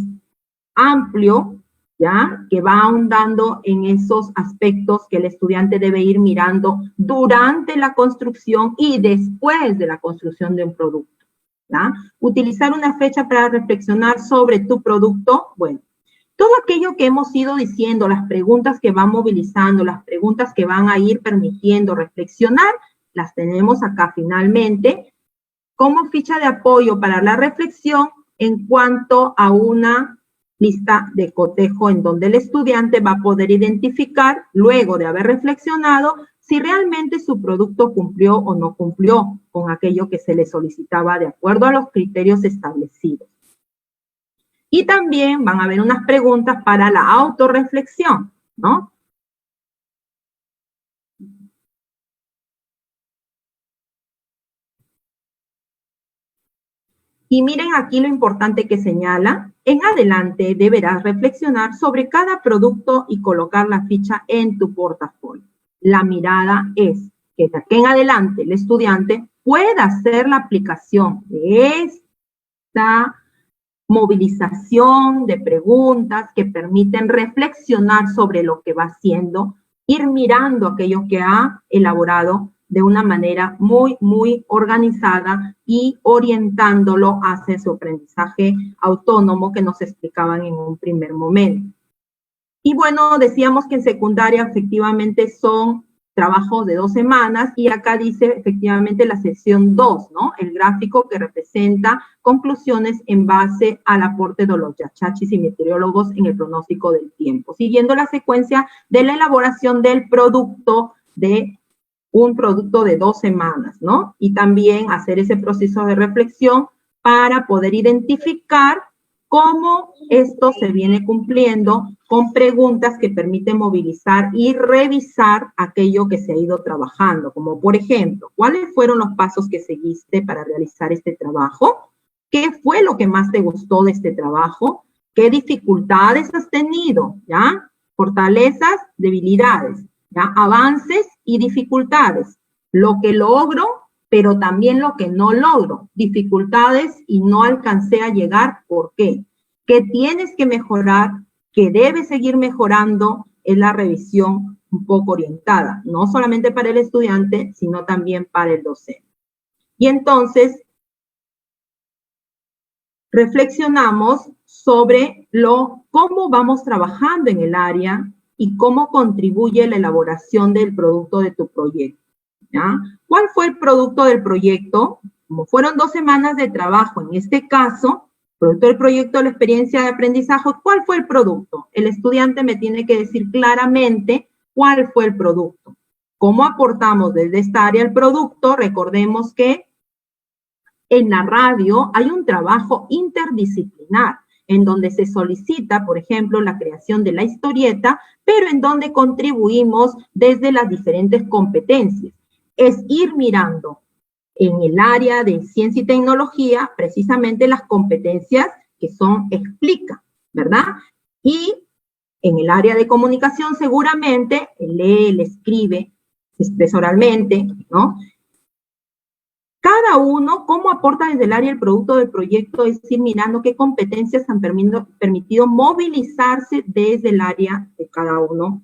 amplio, ¿ya? Que va ahondando en esos aspectos que el estudiante debe ir mirando durante la construcción y después de la construcción de un producto, ¿ya? Utilizar una fecha para reflexionar sobre tu producto, bueno, todo aquello que hemos ido diciendo, las preguntas que van movilizando, las preguntas que van a ir permitiendo reflexionar, las tenemos acá finalmente como ficha de apoyo para la reflexión en cuanto a una lista de cotejo en donde el estudiante va a poder identificar, luego de haber reflexionado, si realmente su producto cumplió o no cumplió con aquello que se le solicitaba de acuerdo a los criterios establecidos. Y también van a haber unas preguntas para la autorreflexión, ¿no? Y miren aquí lo importante que señala. En adelante deberás reflexionar sobre cada producto y colocar la ficha en tu portafolio. La mirada es que de aquí en adelante el estudiante pueda hacer la aplicación de esta movilización de preguntas que permiten reflexionar sobre lo que va haciendo, ir mirando aquello que ha elaborado de una manera muy, muy organizada y orientándolo hacia su aprendizaje autónomo que nos explicaban en un primer momento. Y bueno, decíamos que en secundaria efectivamente son trabajos de 2 semanas, y acá dice efectivamente la sección 2, ¿no? El gráfico que representa conclusiones en base al aporte de los yachachis y meteorólogos en el pronóstico del tiempo, siguiendo la secuencia de la elaboración del producto, de un producto de 2 semanas, ¿no? Y también hacer ese proceso de reflexión para poder identificar cómo esto se viene cumpliendo con preguntas que permiten movilizar y revisar aquello que se ha ido trabajando, como por ejemplo, ¿cuáles fueron los pasos que seguiste para realizar este trabajo? ¿Qué fue lo que más te gustó de este trabajo? ¿Qué dificultades has tenido? ¿Ya? Fortalezas, debilidades, ¿ya? Avances y dificultades. Lo que logro, pero también lo que no logro, dificultades y no alcancé a llegar, ¿por qué? ¿Qué tienes que mejorar? ¿Qué debes seguir mejorando? Es la revisión un poco orientada, no solamente para el estudiante, sino también para el docente. Y entonces, reflexionamos sobre cómo vamos trabajando en el área y cómo contribuye la elaboración del producto de tu proyecto, ¿ya? ¿Cuál fue el producto del proyecto? Como fueron 2 semanas de trabajo, en este caso, producto del proyecto de la experiencia de aprendizaje, ¿cuál fue el producto? El estudiante me tiene que decir claramente cuál fue el producto. ¿Cómo aportamos desde esta área el producto? Recordemos que en la radio hay un trabajo interdisciplinar, en donde se solicita, por ejemplo, la creación de la historieta, pero en donde contribuimos desde las diferentes competencias. Es ir mirando en el área de ciencia y tecnología, precisamente las competencias que son explica, ¿verdad? Y en el área de comunicación, seguramente, lee, le escribe, se expresa oralmente, ¿no? Cada uno, cómo aporta desde el área el producto del proyecto, es ir mirando qué competencias han permitido movilizarse desde el área de cada uno,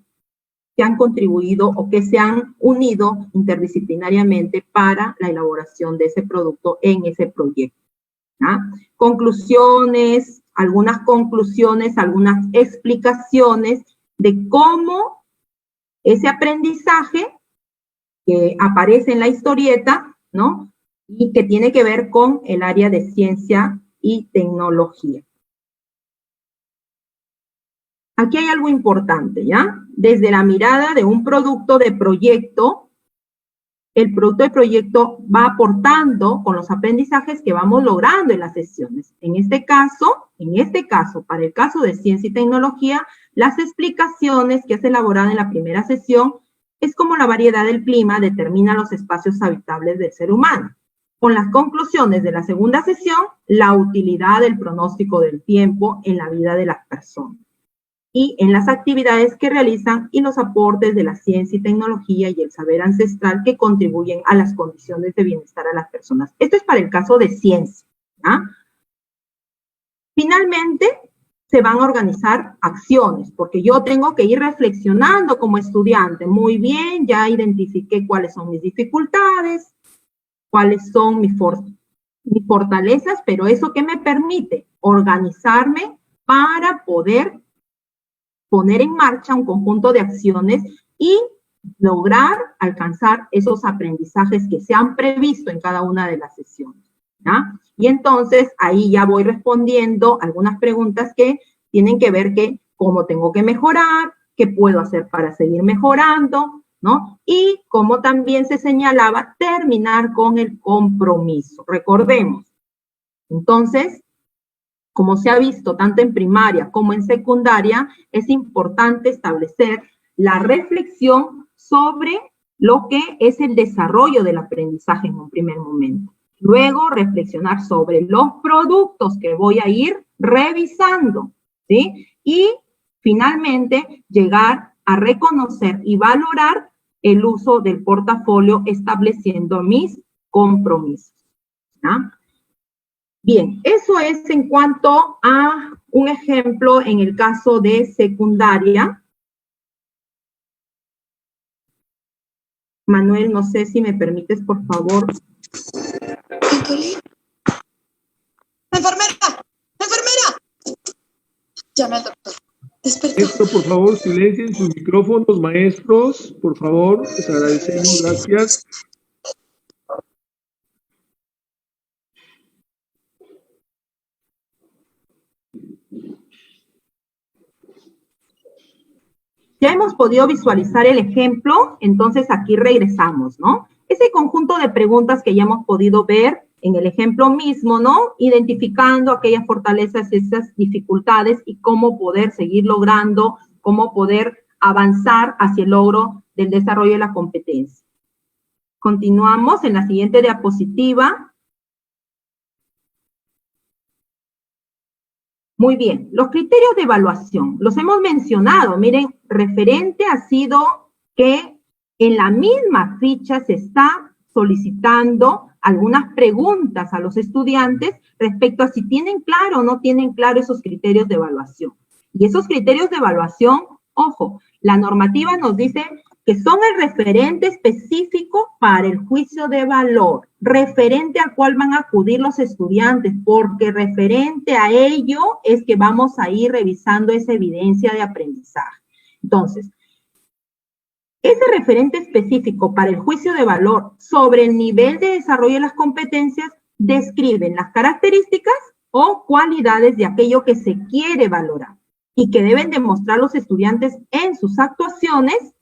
que han contribuido o que se han unido interdisciplinariamente para la elaboración de ese producto en ese proyecto, ¿ya? Conclusiones, algunas explicaciones de cómo ese aprendizaje que aparece en la historieta, ¿no? Y que tiene que ver con el área de ciencia y tecnología. Aquí hay algo importante, ¿ya? Desde la mirada de un producto de proyecto, el producto de proyecto va aportando con los aprendizajes que vamos logrando en las sesiones. En este caso, para el caso de ciencia y tecnología, las explicaciones que has elaborado en la primera sesión es cómo la variedad del clima determina los espacios habitables del ser humano. Con las conclusiones de la segunda sesión, la utilidad del pronóstico del tiempo en la vida de las personas y en las actividades que realizan y los aportes de la ciencia y tecnología y el saber ancestral que contribuyen a las condiciones de bienestar a las personas. Esto es para el caso de ciencia, ¿ya? Finalmente, se van a organizar acciones, porque yo tengo que ir reflexionando como estudiante. Muy bien, ya identifiqué cuáles son mis dificultades, cuáles son mis fortalezas, pero eso que me permite organizarme para poder poner en marcha un conjunto de acciones y lograr alcanzar esos aprendizajes que se han previsto en cada una de las sesiones, ¿ya? Y entonces ahí ya voy respondiendo algunas preguntas que tienen que ver que cómo tengo que mejorar, qué puedo hacer para seguir mejorando, ¿no? Y como también se señalaba, terminar con el compromiso. Recordemos, entonces, como se ha visto tanto en primaria como en secundaria, es importante establecer la reflexión sobre lo que es el desarrollo del aprendizaje en un primer momento. Luego, reflexionar sobre los productos que voy a ir revisando, ¿sí? Y finalmente, llegar a reconocer y valorar el uso del portafolio estableciendo mis compromisos, ¿ya? Bien, eso es en cuanto a un ejemplo en el caso de secundaria. Manuel, no sé si me permites, por favor. ¡Enfermera! ¡Enfermera! Llame al doctor. Maestro, por favor, silencien sus micrófonos, maestros, por favor, les agradecemos, gracias. Ya hemos podido visualizar el ejemplo, entonces aquí regresamos, ¿no? Ese conjunto de preguntas que ya hemos podido ver en el ejemplo mismo, ¿no? Identificando aquellas fortalezas, esas dificultades y cómo poder seguir logrando, cómo poder avanzar hacia el logro del desarrollo de la competencia. Continuamos en la siguiente diapositiva. Muy bien, los criterios de evaluación, los hemos mencionado. Miren, referente ha sido que en la misma ficha se está solicitando algunas preguntas a los estudiantes respecto a si tienen claro o no tienen claro esos criterios de evaluación. Y esos criterios de evaluación, ojo, la normativa nos dice que son el referente específico para el juicio de valor, referente al cual van a acudir los estudiantes, porque referente a ello es que vamos a ir revisando esa evidencia de aprendizaje. Entonces, ese referente específico para el juicio de valor sobre el nivel de desarrollo de las competencias describen las características o cualidades de aquello que se quiere valorar y que deben demostrar los estudiantes en sus actuaciones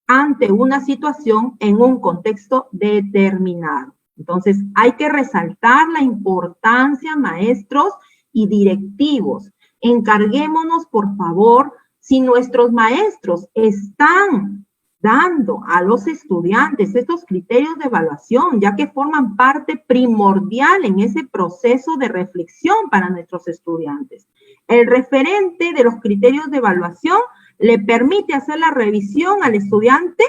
ante una situación en un contexto determinado. Entonces, hay que resaltar la importancia, maestros y directivos. Encarguémonos, por favor, si nuestros maestros están dando a los estudiantes estos criterios de evaluación, ya que forman parte primordial en ese proceso de reflexión para nuestros estudiantes. El referente de los criterios de evaluación le permite hacer la revisión al estudiante,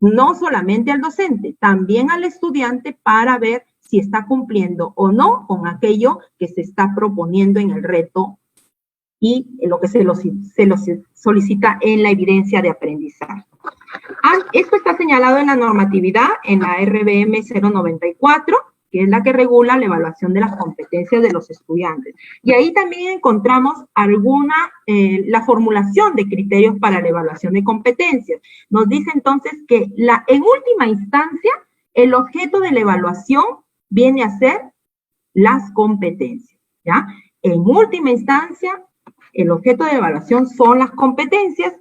no solamente al docente, también al estudiante para ver si está cumpliendo o no con aquello que se está proponiendo en el reto y en lo que se lo solicita en la evidencia de aprendizaje. Esto está señalado en la normatividad, en la RBM 094, que es la que regula la evaluación de las competencias de los estudiantes. Y ahí también encontramos la formulación de criterios para la evaluación de competencias. Nos dice entonces que en última instancia, el objeto de la evaluación viene a ser las competencias, ¿ya? En última instancia, el objeto de evaluación son las competencias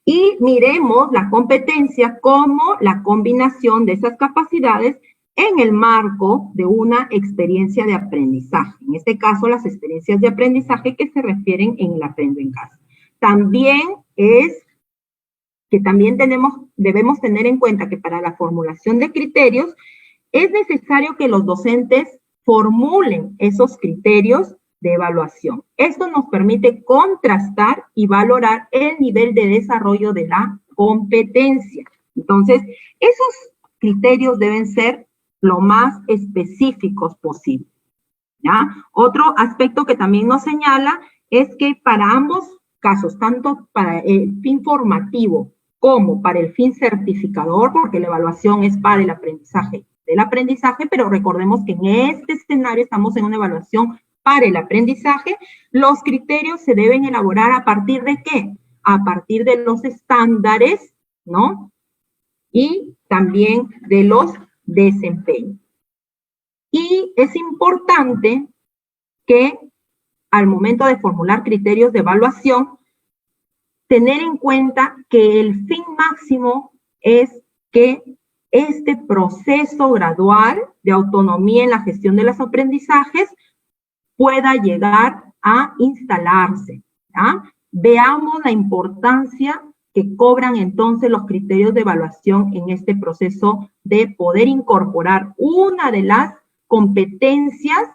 y miremos la competencia como la combinación de esas capacidades en el marco de una experiencia de aprendizaje. En este caso, las experiencias de aprendizaje que se refieren en el Aprendo en Casa. También debemos tener en cuenta que para la formulación de criterios es necesario que los docentes formulen esos criterios de evaluación. Esto nos permite contrastar y valorar el nivel de desarrollo de la competencia. Entonces, esos criterios deben ser lo más específicos posible, ¿ya? Otro aspecto que también nos señala es que para ambos casos, tanto para el fin formativo como para el fin certificador, porque la evaluación es para el aprendizaje del aprendizaje, pero recordemos que en este escenario estamos en una evaluación para el aprendizaje, los criterios se deben elaborar a partir de ¿qué? A partir de los estándares, ¿no? Y también de los desempeños. Y es importante que al momento de formular criterios de evaluación, tener en cuenta que el fin máximo es que este proceso gradual de autonomía en la gestión de los aprendizajes pueda llegar a instalarse, ¿ya? Veamos la importancia que cobran entonces los criterios de evaluación en este proceso de poder incorporar una de las competencias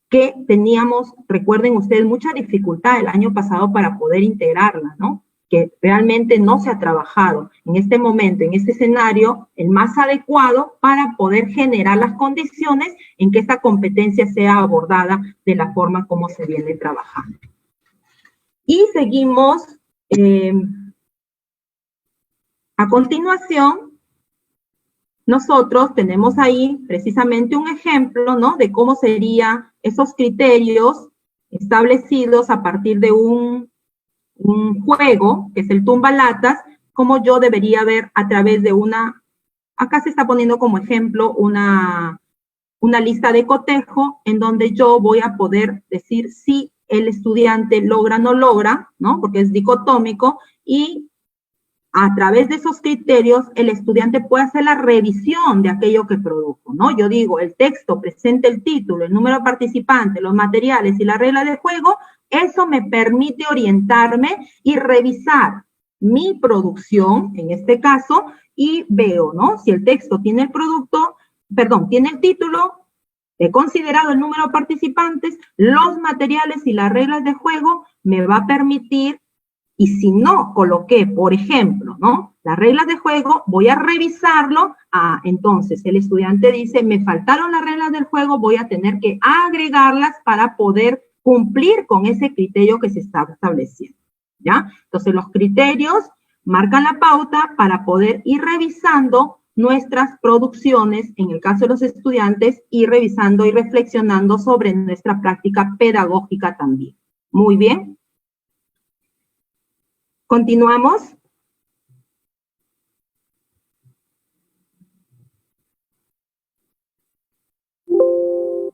que teníamos, recuerden ustedes, mucha dificultad el año pasado para poder integrarla, ¿no? Que realmente no se ha trabajado en este momento, en este escenario, el más adecuado para poder generar las condiciones en que esta competencia sea abordada de la forma como se viene trabajando. Y seguimos, a continuación, nosotros tenemos ahí precisamente un ejemplo, ¿no? De cómo serían esos criterios establecidos a partir de un un juego, que es el tumbalatas, como yo debería ver a través de una, acá se está poniendo como ejemplo una lista de cotejo en donde yo voy a poder decir si el estudiante logra o no logra, ¿no? Porque es dicotómico, y a través de esos criterios el estudiante puede hacer la revisión de aquello que produjo, ¿no? Yo digo, el texto presenta el título, el número de participantes, los materiales y la regla de juego. Eso me permite orientarme y revisar mi producción, en este caso, y veo, ¿no? Si el texto tiene el producto, perdón, tiene el título, he considerado el número de participantes, los materiales y las reglas de juego, me va a permitir, y si no coloqué, por ejemplo, ¿no? Las reglas de juego, voy a revisarlo. Entonces el estudiante dice, me faltaron las reglas del juego, voy a tener que agregarlas para poder cumplir con ese criterio que se está estableciendo, ¿ya? Entonces los criterios marcan la pauta para poder ir revisando nuestras producciones, en el caso de los estudiantes, y revisando y reflexionando sobre nuestra práctica pedagógica también. Muy bien. Continuamos.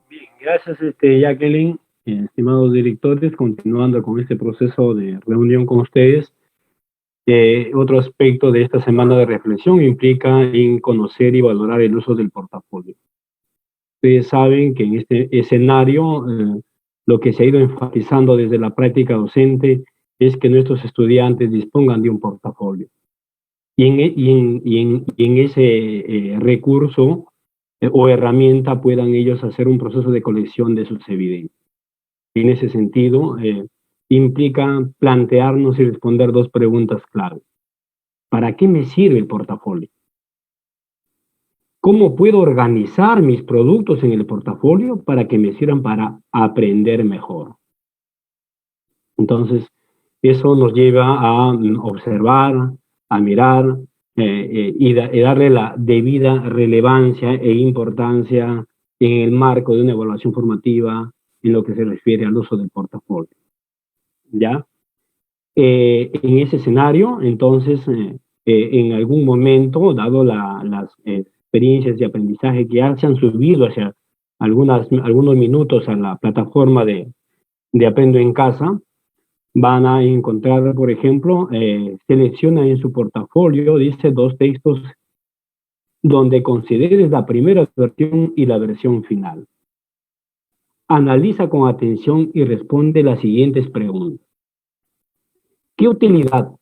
Bien, gracias Jacqueline. Estimados directores, continuando con este proceso de reunión con ustedes, otro aspecto de esta semana de reflexión implica en conocer y valorar el uso del portafolio. Ustedes saben que en este escenario lo que se ha ido enfatizando desde la práctica docente es que nuestros estudiantes dispongan de un portafolio. Y en ese recurso o herramienta puedan ellos hacer un proceso de colección de sus evidencias. En ese sentido, implica plantearnos y responder dos preguntas clave. ¿Para qué me sirve el portafolio? ¿Cómo puedo organizar mis productos en el portafolio para que me sirvan para aprender mejor? Entonces, eso nos lleva a observar, a mirar y darle la debida relevancia e importancia en el marco de una evaluación formativa en lo que se refiere al uso del portafolio. ¿Ya? En ese escenario, entonces, en algún momento, dado las experiencias de aprendizaje que ya se han subido hacia algunos minutos a la plataforma de Aprendo en Casa, van a encontrar, por ejemplo, selecciona en su portafolio, dice, 2 textos donde consideres la primera versión y la versión final. Analiza con atención y responde las siguientes preguntas. ¿Qué utilidad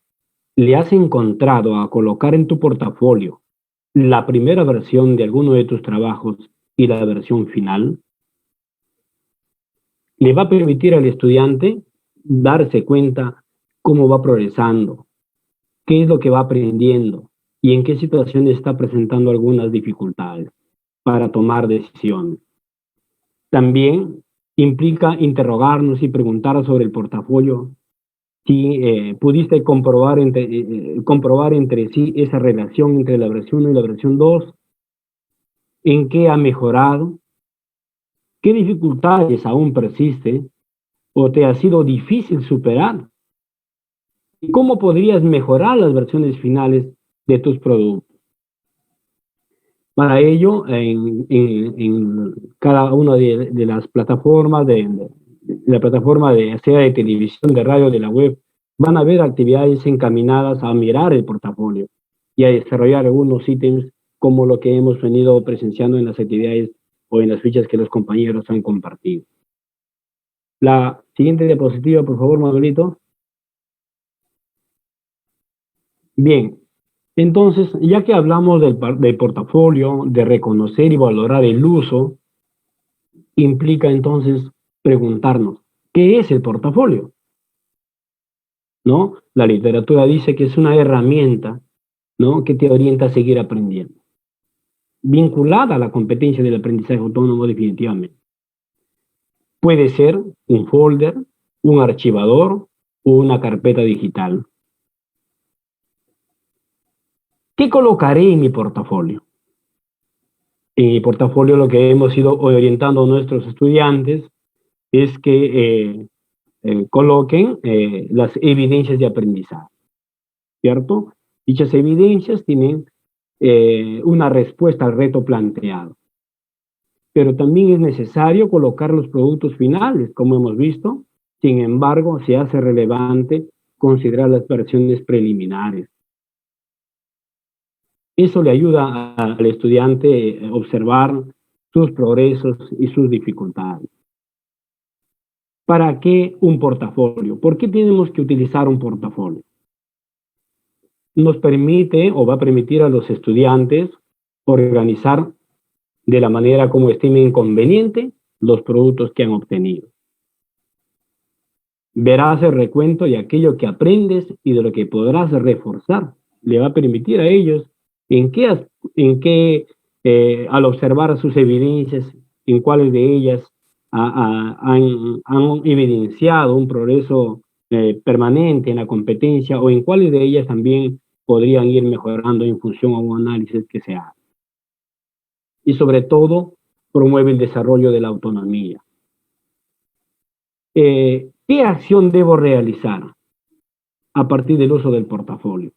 le has encontrado a colocar en tu portafolio la primera versión de alguno de tus trabajos y la versión final? Le va a permitir al estudiante darse cuenta cómo va progresando, qué es lo que va aprendiendo y en qué situaciones está presentando algunas dificultades para tomar decisiones. También implica interrogarnos y preguntar sobre el portafolio si pudiste comprobar entre sí esa relación entre la versión 1 y la versión 2, en qué ha mejorado, qué dificultades aún persisten o te ha sido difícil superar, y cómo podrías mejorar las versiones finales de tus productos. Para ello, en cada una de las plataformas, de la plataforma sea de televisión, de radio, de la web, van a haber actividades encaminadas a mirar el portafolio y a desarrollar algunos ítems como lo que hemos venido presenciando en las actividades o en las fichas que los compañeros han compartido. La siguiente diapositiva, por favor, Manuelito. Bien. Entonces, ya que hablamos del portafolio, de reconocer y valorar el uso, implica entonces preguntarnos, ¿qué es el portafolio? ¿No? La literatura dice que es una herramienta, ¿no?, que te orienta a seguir aprendiendo, vinculada a la competencia del aprendizaje autónomo definitivamente. Puede ser un folder, un archivador o una carpeta digital. ¿Qué colocaré en mi portafolio? En mi portafolio lo que hemos ido orientando a nuestros estudiantes es que coloquen las evidencias de aprendizaje, ¿cierto? Dichas evidencias tienen una respuesta al reto planteado. Pero también es necesario colocar los productos finales, como hemos visto. Sin embargo, se hace relevante considerar las versiones preliminares. Eso le ayuda al estudiante a observar sus progresos y sus dificultades. ¿Para qué un portafolio? ¿Por qué tenemos que utilizar un portafolio? Nos permite o va a permitir a los estudiantes organizar de la manera como estimen conveniente los productos que han obtenido. Verás el recuento de aquello que aprendes y de lo que podrás reforzar. Le va a permitir a ellos al observar sus evidencias, en cuáles de ellas han evidenciado un progreso permanente en la competencia o en cuáles de ellas también podrían ir mejorando en función a un análisis que se haga. Y sobre todo, promueve el desarrollo de la autonomía. ¿Qué acción debo realizar a partir del uso del portafolio?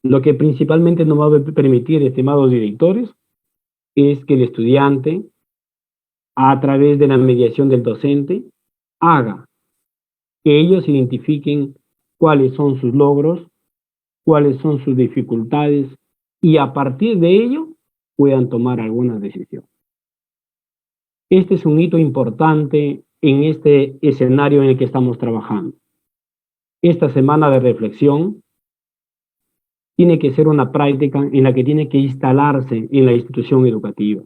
Lo que principalmente nos va a permitir, estimados directores, es que el estudiante, a través de la mediación del docente, haga que ellos identifiquen cuáles son sus logros, cuáles son sus dificultades, y a partir de ello puedan tomar algunas decisiones. Este es un hito importante en este escenario en el que estamos trabajando. Esta semana de reflexión tiene que ser una práctica en la que tiene que instalarse en la institución educativa.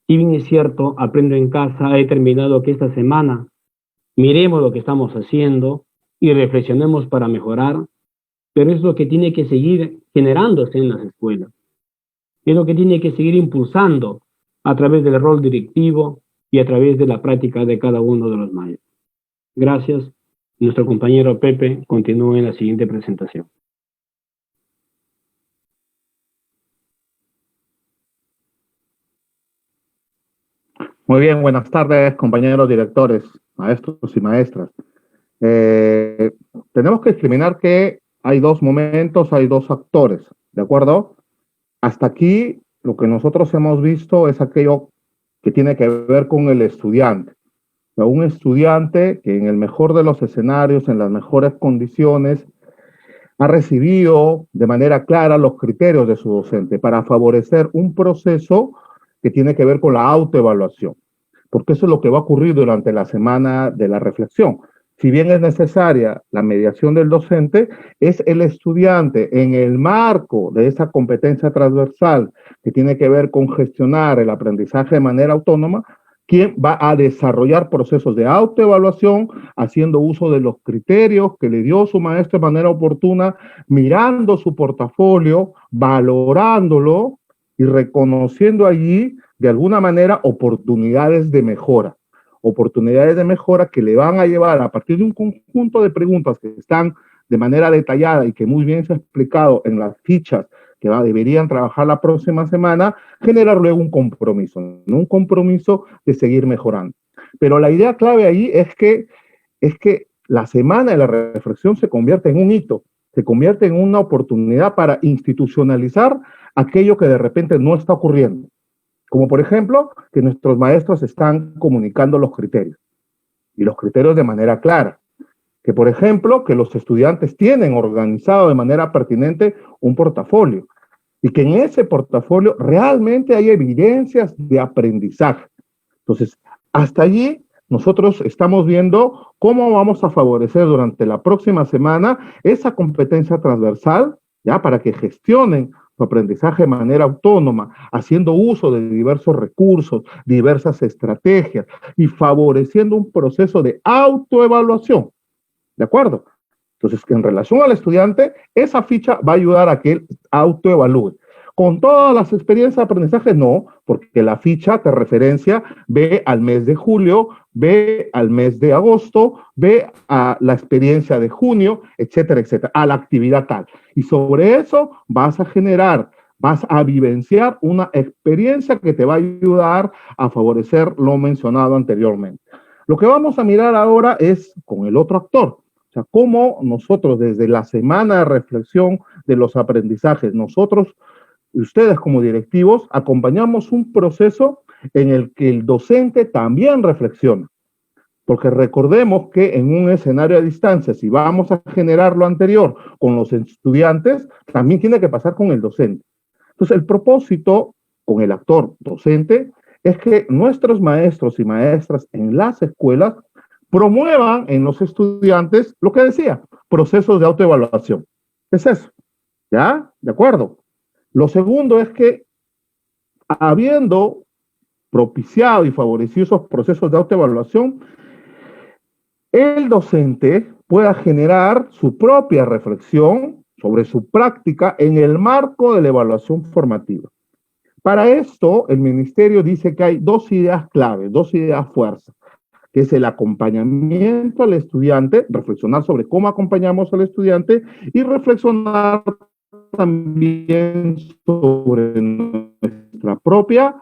Si bien es cierto, Aprendo en Casa ha determinado que esta semana miremos lo que estamos haciendo y reflexionemos para mejorar, pero es lo que tiene que seguir generándose en las escuelas. Es lo que tiene que seguir impulsando a través del rol directivo y a través de la práctica de cada uno de los maestros. Gracias. Nuestro compañero Pepe continúa en la siguiente presentación. Muy bien, buenas tardes, compañeros directores, maestros y maestras. Tenemos que discriminar que hay dos momentos, hay dos actores, ¿de acuerdo? Hasta aquí, lo que nosotros hemos visto es aquello que tiene que ver con el estudiante. Un estudiante que en el mejor de los escenarios, en las mejores condiciones, ha recibido de manera clara los criterios de su docente para favorecer un proceso que tiene que ver con la autoevaluación, porque eso es lo que va a ocurrir durante la semana de la reflexión. Si bien es necesaria la mediación del docente, es el estudiante en el marco de esa competencia transversal que tiene que ver con gestionar el aprendizaje de manera autónoma, quien va a desarrollar procesos de autoevaluación, haciendo uso de los criterios que le dio su maestro de manera oportuna, mirando su portafolio, valorándolo y reconociendo allí, de alguna manera, oportunidades de mejora que le van a llevar a partir de un conjunto de preguntas que están de manera detallada y que muy bien se ha explicado en las fichas que deberían trabajar la próxima semana, generar luego un compromiso, ¿no? Un compromiso de seguir mejorando. Pero la idea clave ahí es que la semana de la reflexión se convierte en un hito, se convierte en una oportunidad para institucionalizar aquello que de repente no está ocurriendo. Como por ejemplo, que nuestros maestros están comunicando los criterios, y los criterios de manera clara. Que por ejemplo, que los estudiantes tienen organizado de manera pertinente un portafolio, y que en ese portafolio realmente hay evidencias de aprendizaje. Entonces, hasta allí nosotros estamos viendo cómo vamos a favorecer durante la próxima semana esa competencia transversal, ya, para que gestionen su aprendizaje de manera autónoma, haciendo uso de diversos recursos, diversas estrategias y favoreciendo un proceso de autoevaluación. ¿De acuerdo? Entonces, en relación al estudiante, esa ficha va a ayudar a que él autoevalúe. Con todas las experiencias de aprendizaje, no, porque la ficha te referencia, ve al mes de julio, ve al mes de agosto, ve a la experiencia de junio, etcétera, etcétera, a la actividad tal. Y sobre eso vas a vivenciar una experiencia que te va a ayudar a favorecer lo mencionado anteriormente. Lo que vamos a mirar ahora es con el otro actor. O sea, cómo nosotros desde la semana de reflexión de los aprendizajes, nosotros, ustedes como directivos, acompañamos un proceso en el que el docente también reflexiona. Porque recordemos que en un escenario a distancia, si vamos a generar lo anterior con los estudiantes, también tiene que pasar con el docente. Entonces, el propósito con el actor docente es que nuestros maestros y maestras en las escuelas promuevan en los estudiantes lo que decía, procesos de autoevaluación. ¿Qué es eso? ¿Ya? ¿De acuerdo? Lo segundo es que, habiendo propiciado y favorecido esos procesos de autoevaluación, el docente pueda generar su propia reflexión sobre su práctica en el marco de la evaluación formativa. Para esto, el ministerio dice que hay dos ideas clave, dos ideas fuerza, que es el acompañamiento al estudiante, reflexionar sobre cómo acompañamos al estudiante y reflexionar también sobre nuestra propia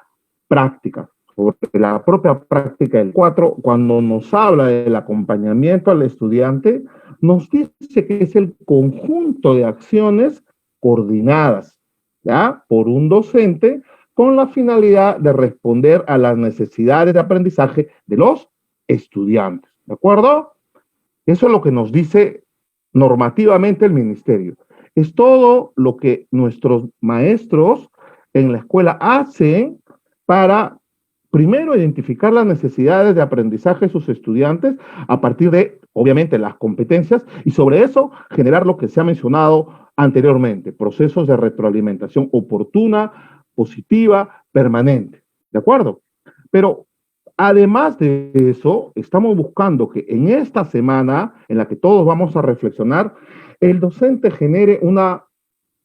práctica, sobre la propia práctica del 4, cuando nos habla del acompañamiento al estudiante, nos dice que es el conjunto de acciones coordinadas, ¿ya?, por un docente con la finalidad de responder a las necesidades de aprendizaje de los estudiantes, ¿de acuerdo? Eso es lo que nos dice normativamente el ministerio. Es todo lo que nuestros maestros en la escuela hacen para, primero, identificar las necesidades de aprendizaje de sus estudiantes a partir de, obviamente, las competencias, y sobre eso generar lo que se ha mencionado anteriormente, procesos de retroalimentación oportuna, positiva, permanente, ¿de acuerdo? Pero además de eso, estamos buscando que en esta semana en la que todos vamos a reflexionar, el docente genere una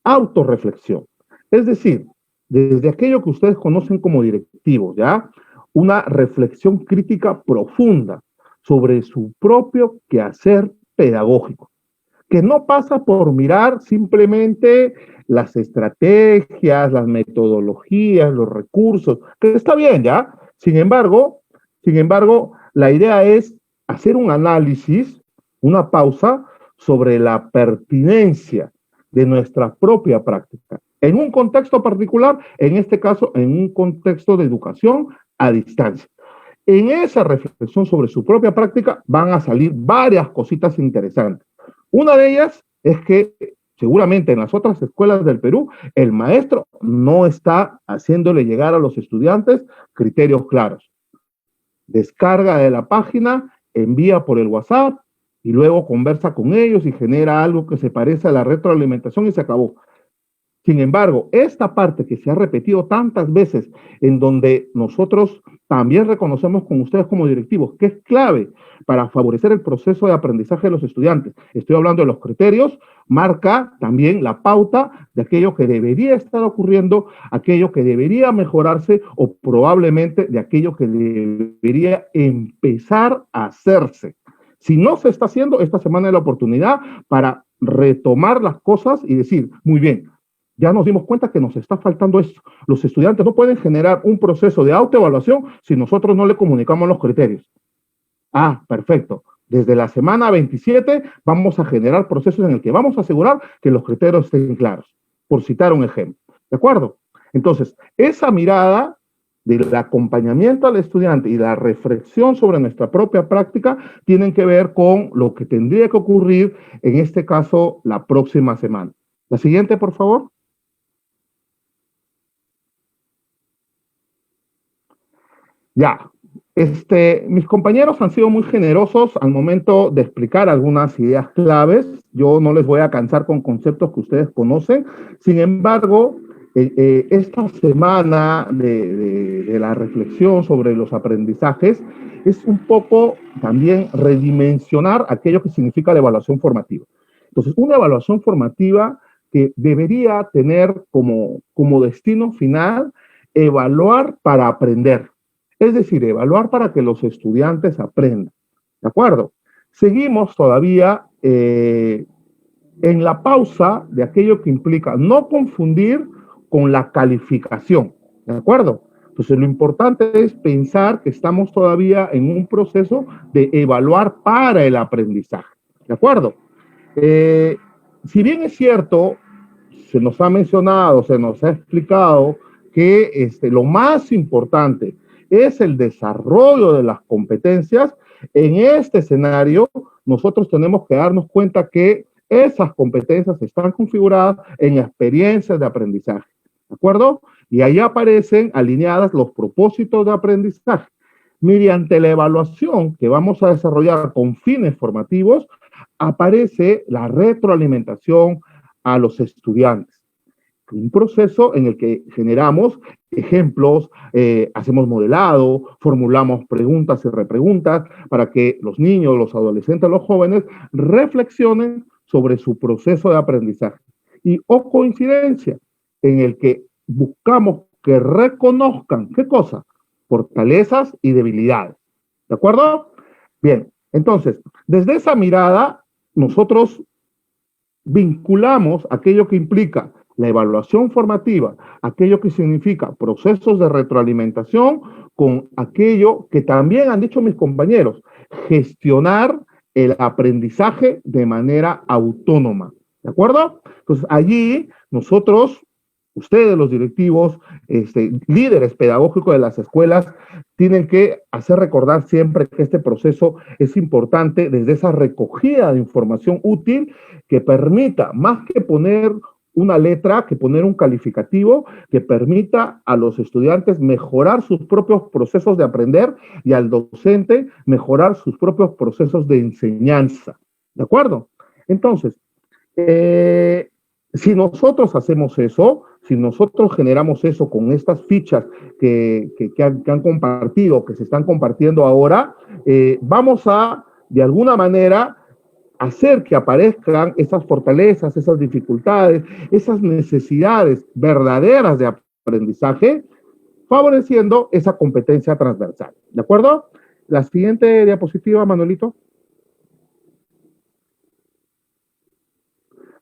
autorreflexión. Es decir, desde aquello que ustedes conocen como directivos, ¿ya?, una reflexión crítica profunda sobre su propio quehacer pedagógico, que no pasa por mirar simplemente las estrategias, las metodologías, los recursos, que está bien, ¿ya? Sin embargo, la idea es hacer un análisis, una pausa sobre la pertinencia de nuestra propia práctica, en un contexto particular, en este caso, en un contexto de educación a distancia. En esa reflexión sobre su propia práctica van a salir varias cositas interesantes. Una de ellas es que seguramente en las otras escuelas del Perú, el maestro no está haciéndole llegar a los estudiantes criterios claros. Descarga de la página, envía por el WhatsApp y luego conversa con ellos y genera algo que se parece a la retroalimentación y se acabó. Sin embargo, esta parte que se ha repetido tantas veces, en donde nosotros también reconocemos con ustedes como directivos que es clave para favorecer el proceso de aprendizaje de los estudiantes, estoy hablando de los criterios, marca también la pauta de aquello que debería estar ocurriendo, aquello que debería mejorarse o probablemente de aquello que debería empezar a hacerse. Si no se está haciendo, esta semana es la oportunidad para retomar las cosas y decir, muy bien, ya nos dimos cuenta que nos está faltando esto. Los estudiantes no pueden generar un proceso de autoevaluación si nosotros no le comunicamos los criterios. Ah, perfecto. Desde la semana 27 vamos a generar procesos en el que vamos a asegurar que los criterios estén claros, por citar un ejemplo. ¿De acuerdo? Entonces, esa mirada del acompañamiento al estudiante y la reflexión sobre nuestra propia práctica tienen que ver con lo que tendría que ocurrir, en este caso, la próxima semana. La siguiente, por favor. Ya, mis compañeros han sido muy generosos al momento de explicar algunas ideas claves. Yo no les voy a cansar con conceptos que ustedes conocen. Sin embargo, esta semana de la reflexión sobre los aprendizajes es un poco también redimensionar aquello que significa la evaluación formativa. Entonces, una evaluación formativa que debería tener como destino final evaluar para aprender. Es decir, evaluar para que los estudiantes aprendan. ¿De acuerdo? Seguimos todavía en la pausa de aquello que implica no confundir con la calificación. ¿De acuerdo? Entonces, lo importante es pensar que estamos todavía en un proceso de evaluar para el aprendizaje. ¿De acuerdo? Si bien es cierto, se nos ha mencionado, se nos ha explicado que lo más importante es el desarrollo de las competencias, en este escenario nosotros tenemos que darnos cuenta que esas competencias están configuradas en experiencias de aprendizaje, ¿de acuerdo? Y ahí aparecen alineadas los propósitos de aprendizaje. Mediante la evaluación que vamos a desarrollar con fines formativos, aparece la retroalimentación a los estudiantes. Un proceso en el que generamos ejemplos, hacemos modelado, formulamos preguntas y repreguntas para que los niños, los adolescentes, los jóvenes reflexionen sobre su proceso de aprendizaje. Y, o coincidencia, en el que buscamos que reconozcan, ¿qué cosa? Fortalezas y debilidades. ¿De acuerdo? Bien, entonces, desde esa mirada, nosotros vinculamos aquello que implica la evaluación formativa, aquello que significa procesos de retroalimentación, con aquello que también han dicho mis compañeros, gestionar el aprendizaje de manera autónoma. ¿De acuerdo? Entonces, allí nosotros, ustedes los directivos, líderes pedagógicos de las escuelas, tienen que hacer recordar siempre que este proceso es importante desde esa recogida de información útil que permita, más que poner una letra, que poner un calificativo, que permita a los estudiantes mejorar sus propios procesos de aprender y al docente mejorar sus propios procesos de enseñanza. ¿De acuerdo? Entonces, si nosotros hacemos eso, si nosotros generamos eso con estas fichas que han compartido, que se están compartiendo ahora, vamos a, de alguna manera, hacer que aparezcan esas fortalezas, esas dificultades, esas necesidades verdaderas de aprendizaje, favoreciendo esa competencia transversal. ¿De acuerdo? La siguiente diapositiva, Manuelito.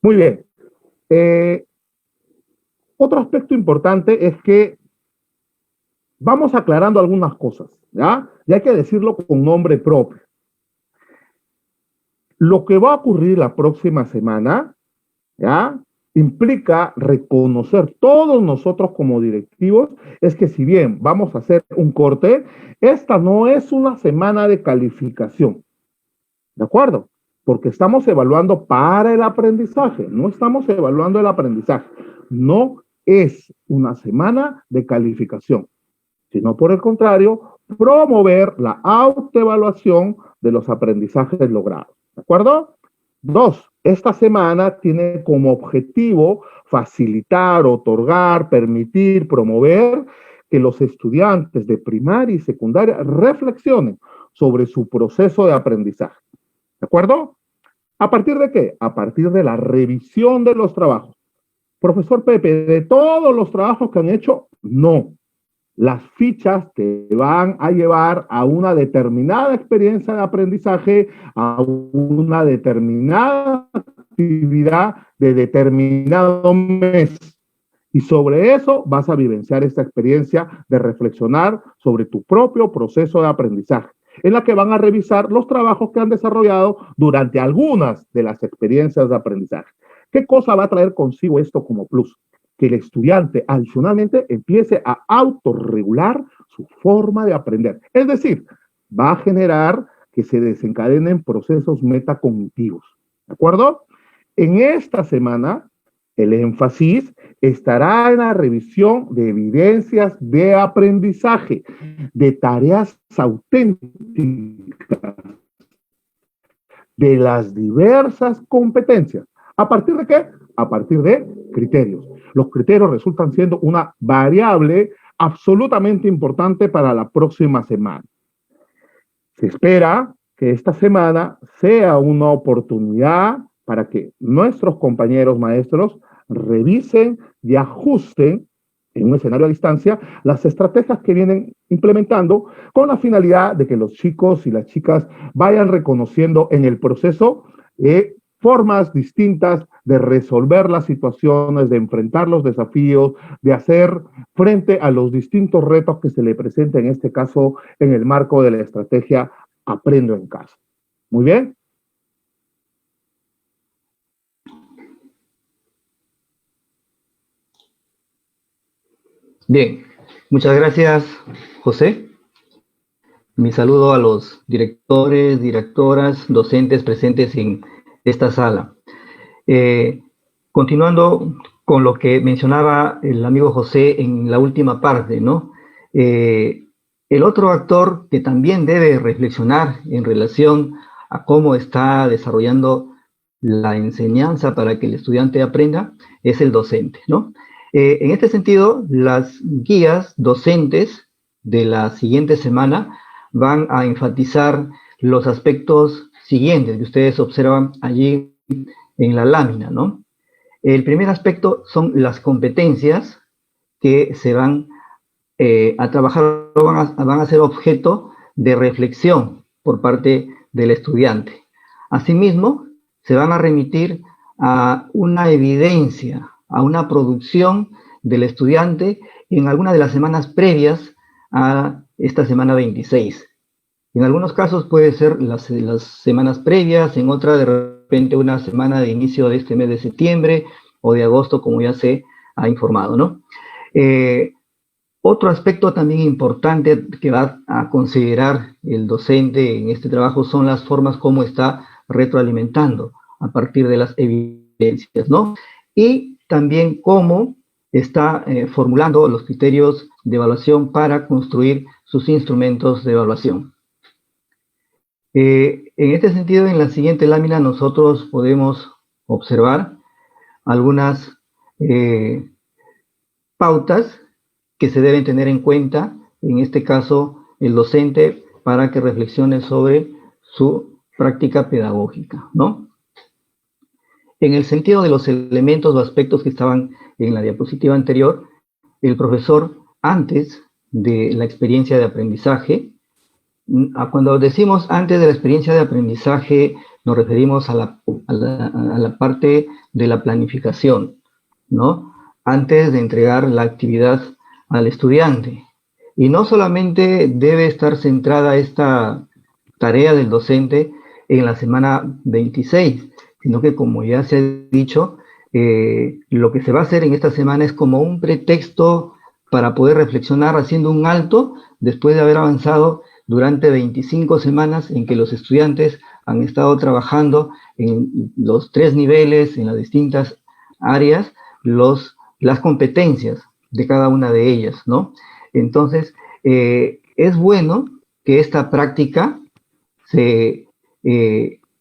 Muy bien. Otro aspecto importante es que vamos aclarando algunas cosas, ¿ya? Y hay que decirlo con nombre propio. Lo que va a ocurrir la próxima semana, ¿ya? Implica reconocer todos nosotros como directivos, es que si bien vamos a hacer un corte, esta no es una semana de calificación, ¿de acuerdo? Porque estamos evaluando para el aprendizaje, no estamos evaluando el aprendizaje, no es una semana de calificación, sino por el contrario, promover la autoevaluación de los aprendizajes logrados. ¿De acuerdo? 2. Esta semana tiene como objetivo facilitar, otorgar, permitir, promover que los estudiantes de primaria y secundaria reflexionen sobre su proceso de aprendizaje. ¿De acuerdo? ¿A partir de qué? A partir de la revisión de los trabajos. Profesor Pepe, ¿de todos los trabajos que han hecho? No. Las fichas te van a llevar a una determinada experiencia de aprendizaje, a una determinada actividad de determinado mes. Y sobre eso vas a vivenciar esta experiencia de reflexionar sobre tu propio proceso de aprendizaje, en la que van a revisar los trabajos que han desarrollado durante algunas de las experiencias de aprendizaje. ¿Qué cosa va a traer consigo esto como plus? Que el estudiante adicionalmente empiece a autorregular su forma de aprender. Es decir, va a generar que se desencadenen procesos metacognitivos. ¿De acuerdo? En esta semana, el énfasis estará en la revisión de evidencias de aprendizaje, de tareas auténticas, de las diversas competencias. ¿A partir de qué? A partir de criterios. Los criterios resultan siendo una variable absolutamente importante para la próxima semana. Se espera que esta semana sea una oportunidad para que nuestros compañeros maestros revisen y ajusten en un escenario a distancia las estrategias que vienen implementando con la finalidad de que los chicos y las chicas vayan reconociendo en el proceso formas distintas de resolver las situaciones, de enfrentar los desafíos, de hacer frente a los distintos retos que se le presentan, en este caso, en el marco de la estrategia Aprendo en Casa. Muy bien. Bien, muchas gracias, José. Mi saludo a los directores, directoras, docentes presentes en esta sala. Continuando con lo que mencionaba el amigo José en la última parte, ¿no? El otro actor que también debe reflexionar en relación a cómo está desarrollando la enseñanza para que el estudiante aprenda es el docente, ¿no? En este sentido, las guías docentes de la siguiente semana van a enfatizar los aspectos siguientes que ustedes observan allí en la lámina, ¿no? El primer aspecto son las competencias que se van a trabajar, van a ser objeto de reflexión por parte del estudiante. Asimismo, se van a remitir a una evidencia, a una producción del estudiante en alguna de las semanas previas a esta semana 26. En algunos casos puede ser las semanas previas, en otra de repente una semana de inicio de este mes de septiembre o de agosto, como ya se ha informado, ¿no? Otro aspecto también importante que va a considerar el docente en este trabajo son las formas como está retroalimentando a partir de las evidencias, ¿no? Y también cómo está formulando los criterios de evaluación para construir sus instrumentos de evaluación. En este sentido, en la siguiente lámina nosotros podemos observar algunas pautas que se deben tener en cuenta, en este caso el docente, para que reflexione sobre su práctica pedagógica, ¿no? En el sentido de los elementos o aspectos que estaban en la diapositiva anterior, el profesor, antes de la experiencia de aprendizaje, cuando decimos antes de la experiencia de aprendizaje, nos referimos a la parte de la planificación, ¿no? Antes de entregar la actividad al estudiante. Y no solamente debe estar centrada esta tarea del docente en la semana 26, sino que, como ya se ha dicho, lo que se va a hacer en esta semana es como un pretexto para poder reflexionar haciendo un alto después de haber avanzado durante 25 semanas en que los estudiantes han estado trabajando en los 3 niveles, en las distintas áreas, las competencias de cada una de ellas, ¿no? Entonces, es bueno que esta práctica se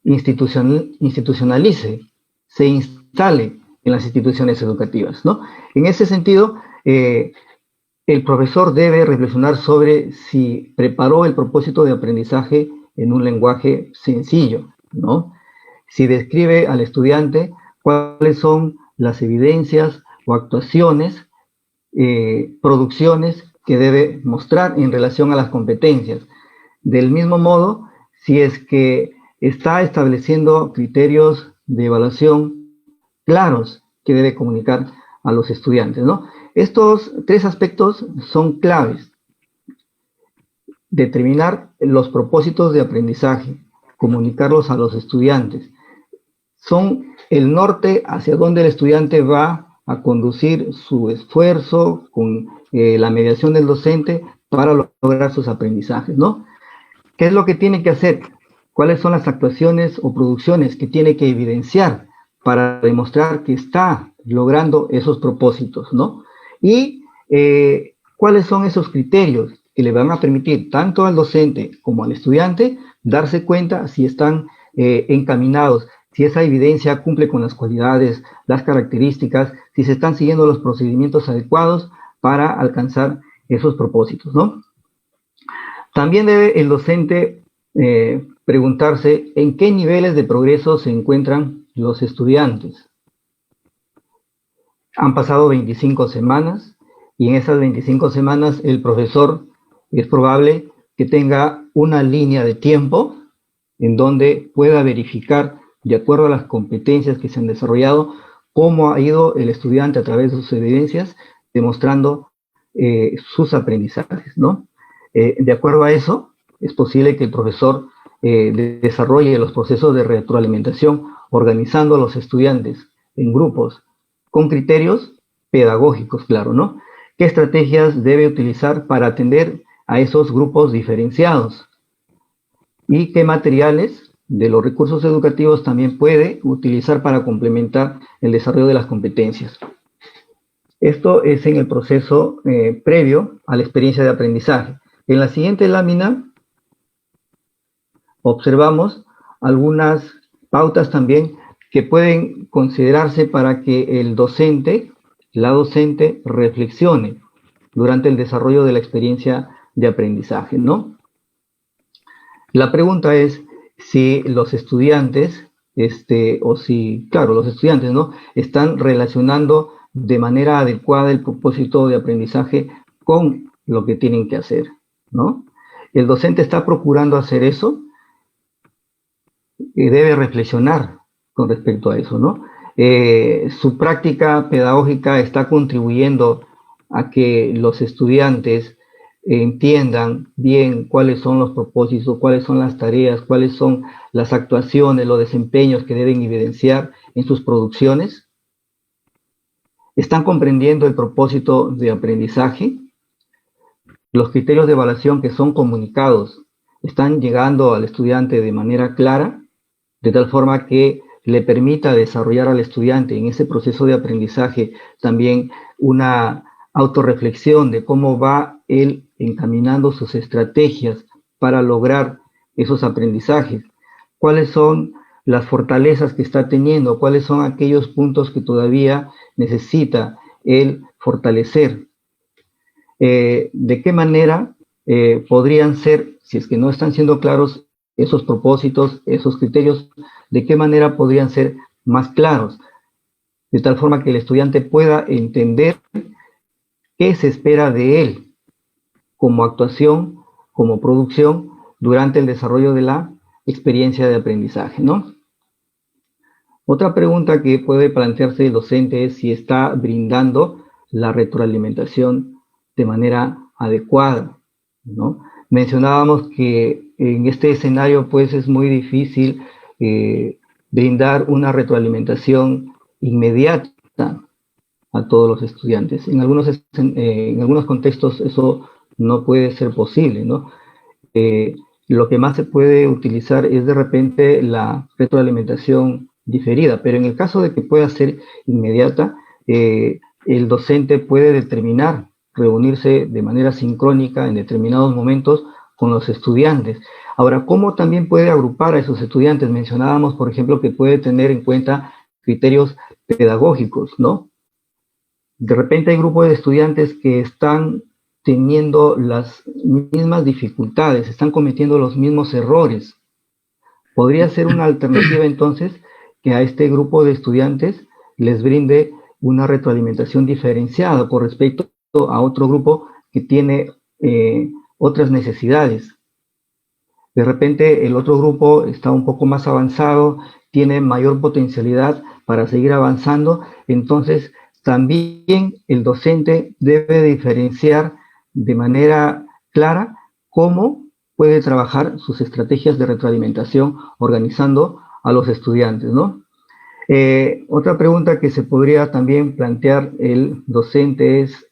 institucionalice, se instale en las instituciones educativas, ¿no? En ese sentido, el profesor debe reflexionar sobre si preparó el propósito de aprendizaje en un lenguaje sencillo, ¿no? Si describe al estudiante cuáles son las evidencias o actuaciones, producciones que debe mostrar en relación a las competencias. Del mismo modo, si es que está estableciendo criterios de evaluación claros que debe comunicar a los estudiantes, ¿no? Estos 3 aspectos son claves. Determinar los propósitos de aprendizaje, comunicarlos a los estudiantes. Son el norte hacia donde el estudiante va a conducir su esfuerzo con la mediación del docente para lograr sus aprendizajes, ¿no? ¿Qué es lo que tiene que hacer? ¿Cuáles son las actuaciones o producciones que tiene que evidenciar para demostrar que está logrando esos propósitos, ¿no? Y cuáles son esos criterios que le van a permitir tanto al docente como al estudiante darse cuenta si están encaminados, si esa evidencia cumple con las cualidades, las características, si se están siguiendo los procedimientos adecuados para alcanzar esos propósitos, ¿no? También debe el docente preguntarse en qué niveles de progreso se encuentran los estudiantes. Han pasado 25 semanas y en esas 25 semanas el profesor es probable que tenga una línea de tiempo en donde pueda verificar de acuerdo a las competencias que se han desarrollado, cómo ha ido el estudiante a través de sus evidencias demostrando sus aprendizajes, ¿no? De acuerdo a eso, es posible que el profesor desarrolle los procesos de retroalimentación organizando a los estudiantes en grupos con criterios pedagógicos, claro, ¿no? ¿Qué estrategias debe utilizar para atender a esos grupos diferenciados? ¿Y qué materiales de los recursos educativos también puede utilizar para complementar el desarrollo de las competencias? Esto es en el proceso previo a la experiencia de aprendizaje. En la siguiente lámina observamos algunas pautas también que pueden considerarse para que el docente, la docente, reflexione durante el desarrollo de la experiencia de aprendizaje, ¿no? La pregunta es si los estudiantes, los estudiantes, ¿no?, están relacionando de manera adecuada el propósito de aprendizaje con lo que tienen que hacer, ¿no? El docente está procurando hacer eso y debe reflexionar con respecto a eso, ¿no? Su práctica pedagógica está contribuyendo a que los estudiantes entiendan bien cuáles son los propósitos, cuáles son las tareas, cuáles son las actuaciones, los desempeños que deben evidenciar en sus producciones. ¿Están comprendiendo el propósito de aprendizaje? Los criterios de evaluación que son comunicados están llegando al estudiante de manera clara, de tal forma que le permita desarrollar al estudiante en ese proceso de aprendizaje también una autorreflexión de cómo va él encaminando sus estrategias para lograr esos aprendizajes. ¿Cuáles son las fortalezas que está teniendo? ¿Cuáles son aquellos puntos que todavía necesita él fortalecer? ¿De qué manera podrían ser, si es que no están siendo claros esos propósitos, esos criterios, de qué manera podrían ser más claros? De tal forma que el estudiante pueda entender qué se espera de él como actuación, como producción, durante el desarrollo de la experiencia de aprendizaje, ¿no? Otra pregunta que puede plantearse el docente es si está brindando la retroalimentación de manera adecuada, ¿no? Mencionábamos que en este escenario pues es muy difícil brindar una retroalimentación inmediata a todos los estudiantes. En algunos contextos eso no puede ser posible, ¿no? Lo que más se puede utilizar es de repente la retroalimentación diferida, pero en el caso de que pueda ser inmediata, el docente puede determinar reunirse de manera sincrónica en determinados momentos con los estudiantes. Ahora, ¿cómo también puede agrupar a esos estudiantes? Mencionábamos, por ejemplo, que puede tener en cuenta criterios pedagógicos, ¿no? De repente hay grupos de estudiantes que están teniendo las mismas dificultades, están cometiendo los mismos errores. Podría ser una alternativa entonces que a este grupo de estudiantes les brinde una retroalimentación diferenciada con respecto a otro grupo que tiene otras necesidades. De repente el otro grupo está un poco más avanzado, tiene mayor potencialidad para seguir avanzando, entonces también el docente debe diferenciar de manera clara cómo puede trabajar sus estrategias de retroalimentación organizando a los estudiantes, ¿no? Otra pregunta que se podría también plantear el docente es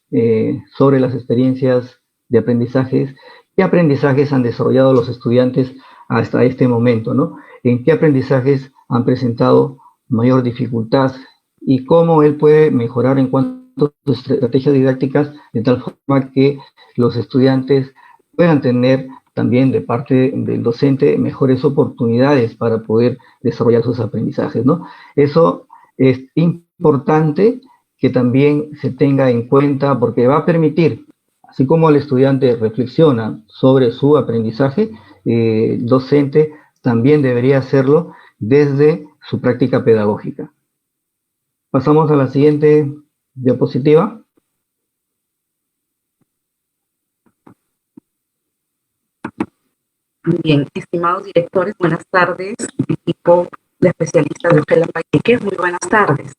sobre las experiencias de aprendizajes. ¿Qué aprendizajes han desarrollado los estudiantes hasta este momento, ¿no? ¿En qué aprendizajes han presentado mayor dificultad? Y cómo él puede mejorar en cuanto a sus estrategias didácticas de tal forma que los estudiantes puedan tener también de parte del docente mejores oportunidades para poder desarrollar sus aprendizajes, ¿no? Eso es importante que también se tenga en cuenta porque va a permitir, así como el estudiante reflexiona sobre su aprendizaje, el docente también debería hacerlo desde su práctica pedagógica. Pasamos a la siguiente diapositiva. Bien, estimados directores, buenas tardes, equipo de especialistas de Ugela Paique. Muy buenas tardes.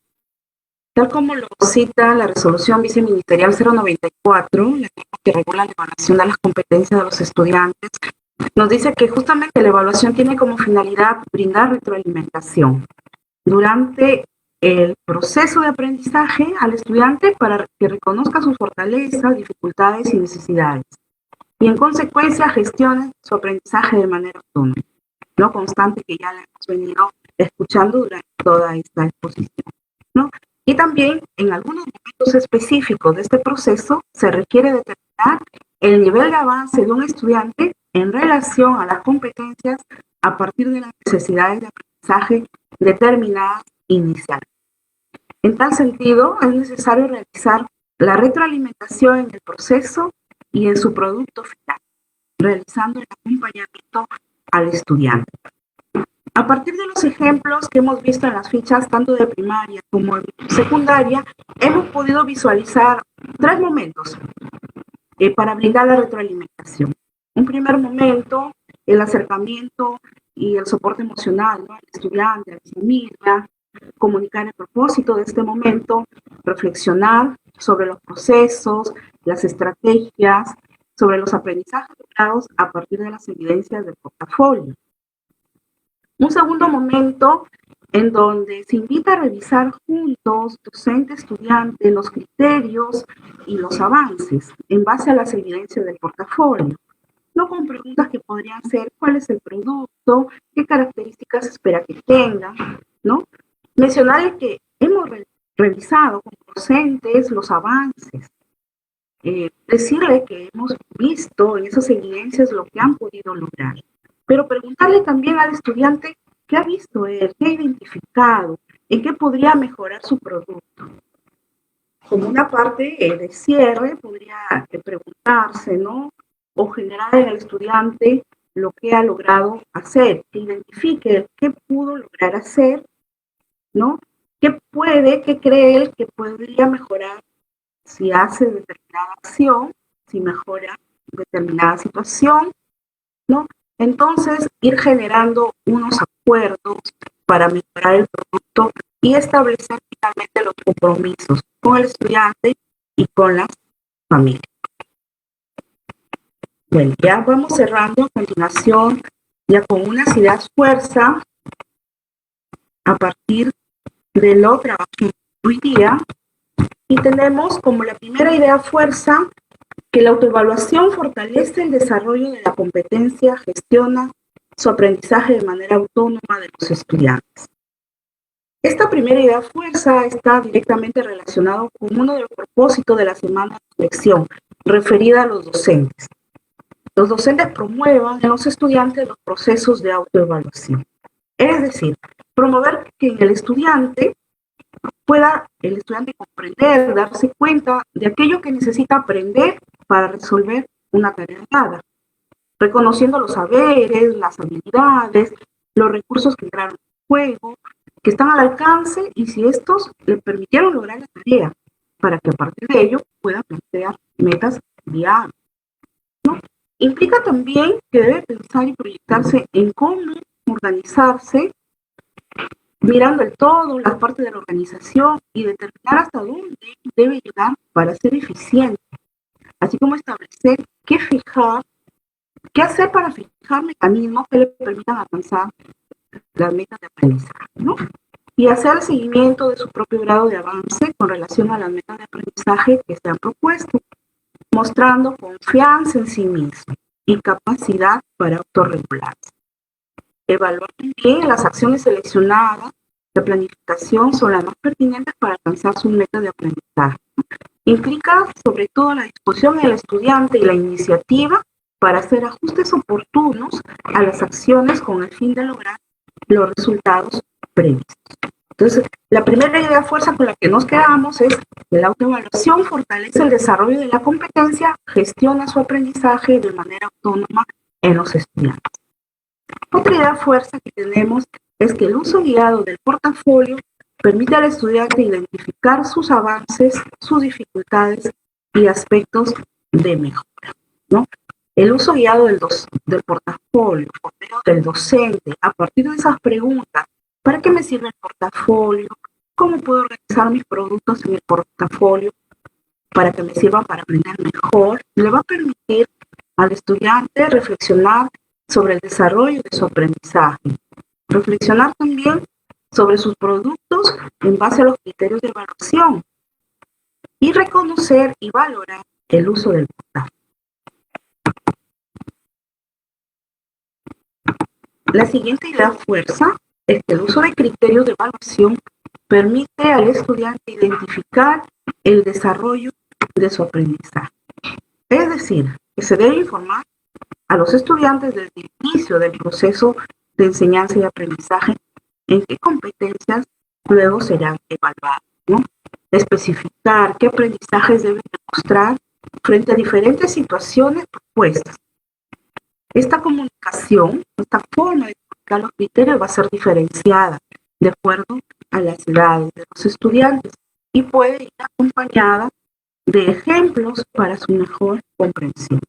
Tal como lo cita la resolución viceministerial 094, la que regula la evaluación de las competencias de los estudiantes, nos dice que justamente la evaluación tiene como finalidad brindar retroalimentación durante el proceso de aprendizaje al estudiante para que reconozca sus fortalezas, dificultades y necesidades, y en consecuencia gestione su aprendizaje de manera autónoma, no constante, que ya le hemos venido escuchando durante toda esta exposición, ¿no? Y también en algunos momentos específicos de este proceso se requiere determinar el nivel de avance de un estudiante en relación a las competencias a partir de las necesidades de aprendizaje determinadas inicialmente. En tal sentido, es necesario realizar la retroalimentación en el proceso y en su producto final, realizando el acompañamiento al estudiante. A partir de los ejemplos que hemos visto en las fichas, tanto de primaria como de secundaria, hemos podido visualizar 3 momentos para brindar la retroalimentación. Un primer momento, el acercamiento y el soporte emocional, ¿no?, al estudiante, a la familia, comunicar el propósito de este momento, reflexionar sobre los procesos, las estrategias, sobre los aprendizajes logrados a partir de las evidencias del portafolio. Un segundo momento en donde se invita a revisar juntos, docente, estudiante, los criterios y los avances en base a las evidencias del portafolio, no con preguntas que podrían ser cuál es el producto, qué características espera que tenga, ¿no? Mencionarles que hemos revisado con docentes los avances, decirle que hemos visto en esas evidencias lo que han podido lograr, pero preguntarle también al estudiante qué ha visto él, qué ha identificado, en qué podría mejorar su producto. Como una parte de cierre, podría preguntarse, ¿no?, o generar en el estudiante lo que ha logrado hacer, que identifique qué pudo lograr hacer, ¿no? ¿Qué cree él que podría mejorar si hace determinada acción, si mejora determinada situación, ¿no? Entonces, ir generando unos acuerdos para mejorar el producto y establecer finalmente los compromisos con el estudiante y con las familias. Bueno, ya vamos cerrando a continuación ya con unas ideas fuerza a partir de lo trabajado hoy día, y tenemos como la primera idea fuerza que la autoevaluación fortalece el desarrollo de la competencia, gestiona su aprendizaje de manera autónoma de los estudiantes. Esta primera idea fuerza está directamente relacionado con uno de los propósitos de la semana de reflexión, referida a los docentes. Los docentes promuevan en los estudiantes los procesos de autoevaluación. Es decir, promover que el estudiante pueda comprender, darse cuenta de aquello que necesita aprender para resolver una tarea dada, reconociendo los saberes, las habilidades, los recursos que entraron en juego, que están al alcance y si estos le permitieron lograr la tarea, para que a partir de ello pueda plantear metas viables, ¿no? Implica también que debe pensar y proyectarse en cómo organizarse, mirando el todo, las partes de la organización y determinar hasta dónde debe llegar para ser eficiente, así como establecer qué hacer para fijar mecanismos que le permitan alcanzar las metas de aprendizaje, ¿no? Y hacer el seguimiento de su propio grado de avance con relación a las metas de aprendizaje que se han propuesto, mostrando confianza en sí mismo y capacidad para autorregularse. Evaluar bien las acciones seleccionadas de planificación son las más pertinentes para alcanzar sus metas de aprendizaje. Implica sobre todo la disposición del estudiante y la iniciativa para hacer ajustes oportunos a las acciones con el fin de lograr los resultados previstos. Entonces, la primera idea fuerza con la que nos quedamos es que la autoevaluación fortalece el desarrollo de la competencia, gestiona su aprendizaje de manera autónoma en los estudiantes. Otra idea fuerza que tenemos es que el uso guiado del portafolio permite al estudiante identificar sus avances, sus dificultades y aspectos de mejora, ¿no? El uso guiado del portafolio, del docente, a partir de esas preguntas ¿Para qué me sirve el portafolio? ¿Cómo puedo organizar mis productos en el portafolio para que me sirvan para aprender mejor? Le va a permitir al estudiante reflexionar sobre el desarrollo de su aprendizaje, reflexionar también sobre sus productos en base a los criterios de evaluación y reconocer y valorar el uso del portafolio. La siguiente idea fuerza es que el uso de criterios de evaluación permite al estudiante identificar el desarrollo de su aprendizaje. Es decir, que se debe informar a los estudiantes desde el inicio del proceso de enseñanza y aprendizaje en qué competencias luego serán evaluadas, ¿no? Especificar qué aprendizajes deben demostrar frente a diferentes situaciones propuestas. Esta comunicación, esta forma de comunicar los criterios va a ser diferenciada de acuerdo a las edades de los estudiantes y puede ir acompañada de ejemplos para su mejor comprensión.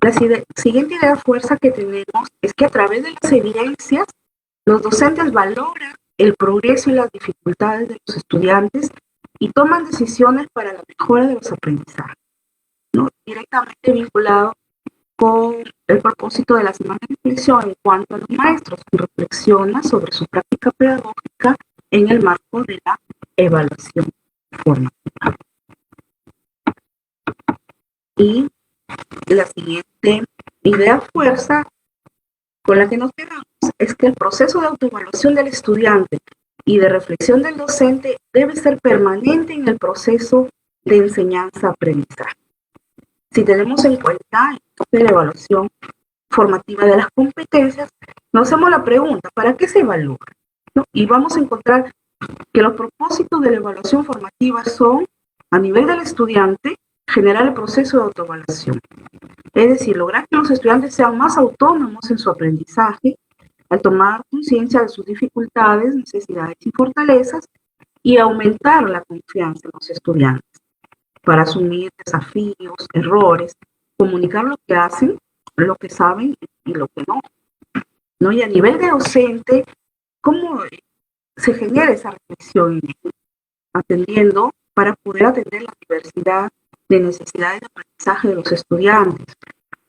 La siguiente idea fuerza que tenemos es que a través de las evidencias, los docentes valoran el progreso y las dificultades de los estudiantes y toman decisiones para la mejora de los aprendizajes, ¿no? Directamente vinculado con el propósito de la semana de reflexión en cuanto a los maestros que reflexionan sobre su práctica pedagógica en el marco de la evaluación formativa. Y la siguiente idea fuerza con la que nos quedamos es que el proceso de autoevaluación del estudiante y de reflexión del docente debe ser permanente en el proceso de enseñanza-aprendizaje. Si tenemos en cuenta el enfoque de la evaluación formativa de las competencias, nos hacemos la pregunta, ¿para qué se evalúa? ¿No? Y vamos a encontrar que los propósitos de la evaluación formativa son, a nivel del estudiante, generar el proceso de autoevaluación. Es decir, lograr que los estudiantes sean más autónomos en su aprendizaje, al tomar conciencia de sus dificultades, necesidades y fortalezas, y aumentar la confianza en los estudiantes para asumir desafíos, errores, comunicar lo que hacen, lo que saben y lo que no. ¿No? Y a nivel de docente, ¿cómo se genera esa reflexión? Atendiendo para poder atender la diversidad de necesidades de aprendizaje de los estudiantes,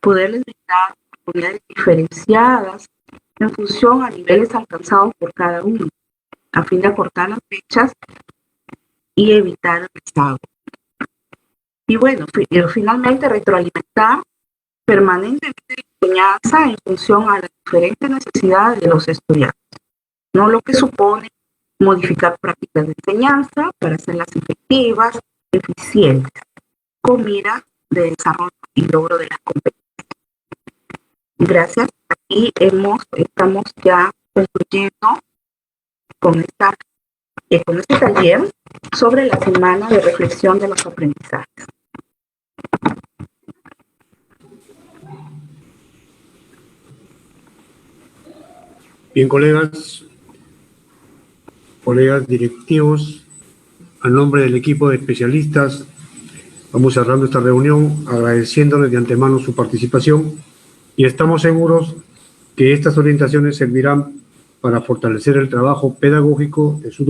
poderles brindar oportunidades diferenciadas en función a niveles alcanzados por cada uno, a fin de acortar las fechas y evitar el rezago. Y bueno, finalmente retroalimentar permanentemente la enseñanza en función a las diferentes necesidades de los estudiantes, no lo que supone modificar prácticas de enseñanza para hacerlas efectivas, eficientes, con mira de desarrollo y logro de las competencias. Gracias. Aquí estamos ya concluyendo con este taller sobre la semana de reflexión de los aprendizajes. Bien, colegas directivos, a nombre del equipo de especialistas, vamos cerrando esta reunión agradeciéndoles de antemano su participación y estamos seguros que estas orientaciones servirán para fortalecer el trabajo pedagógico de su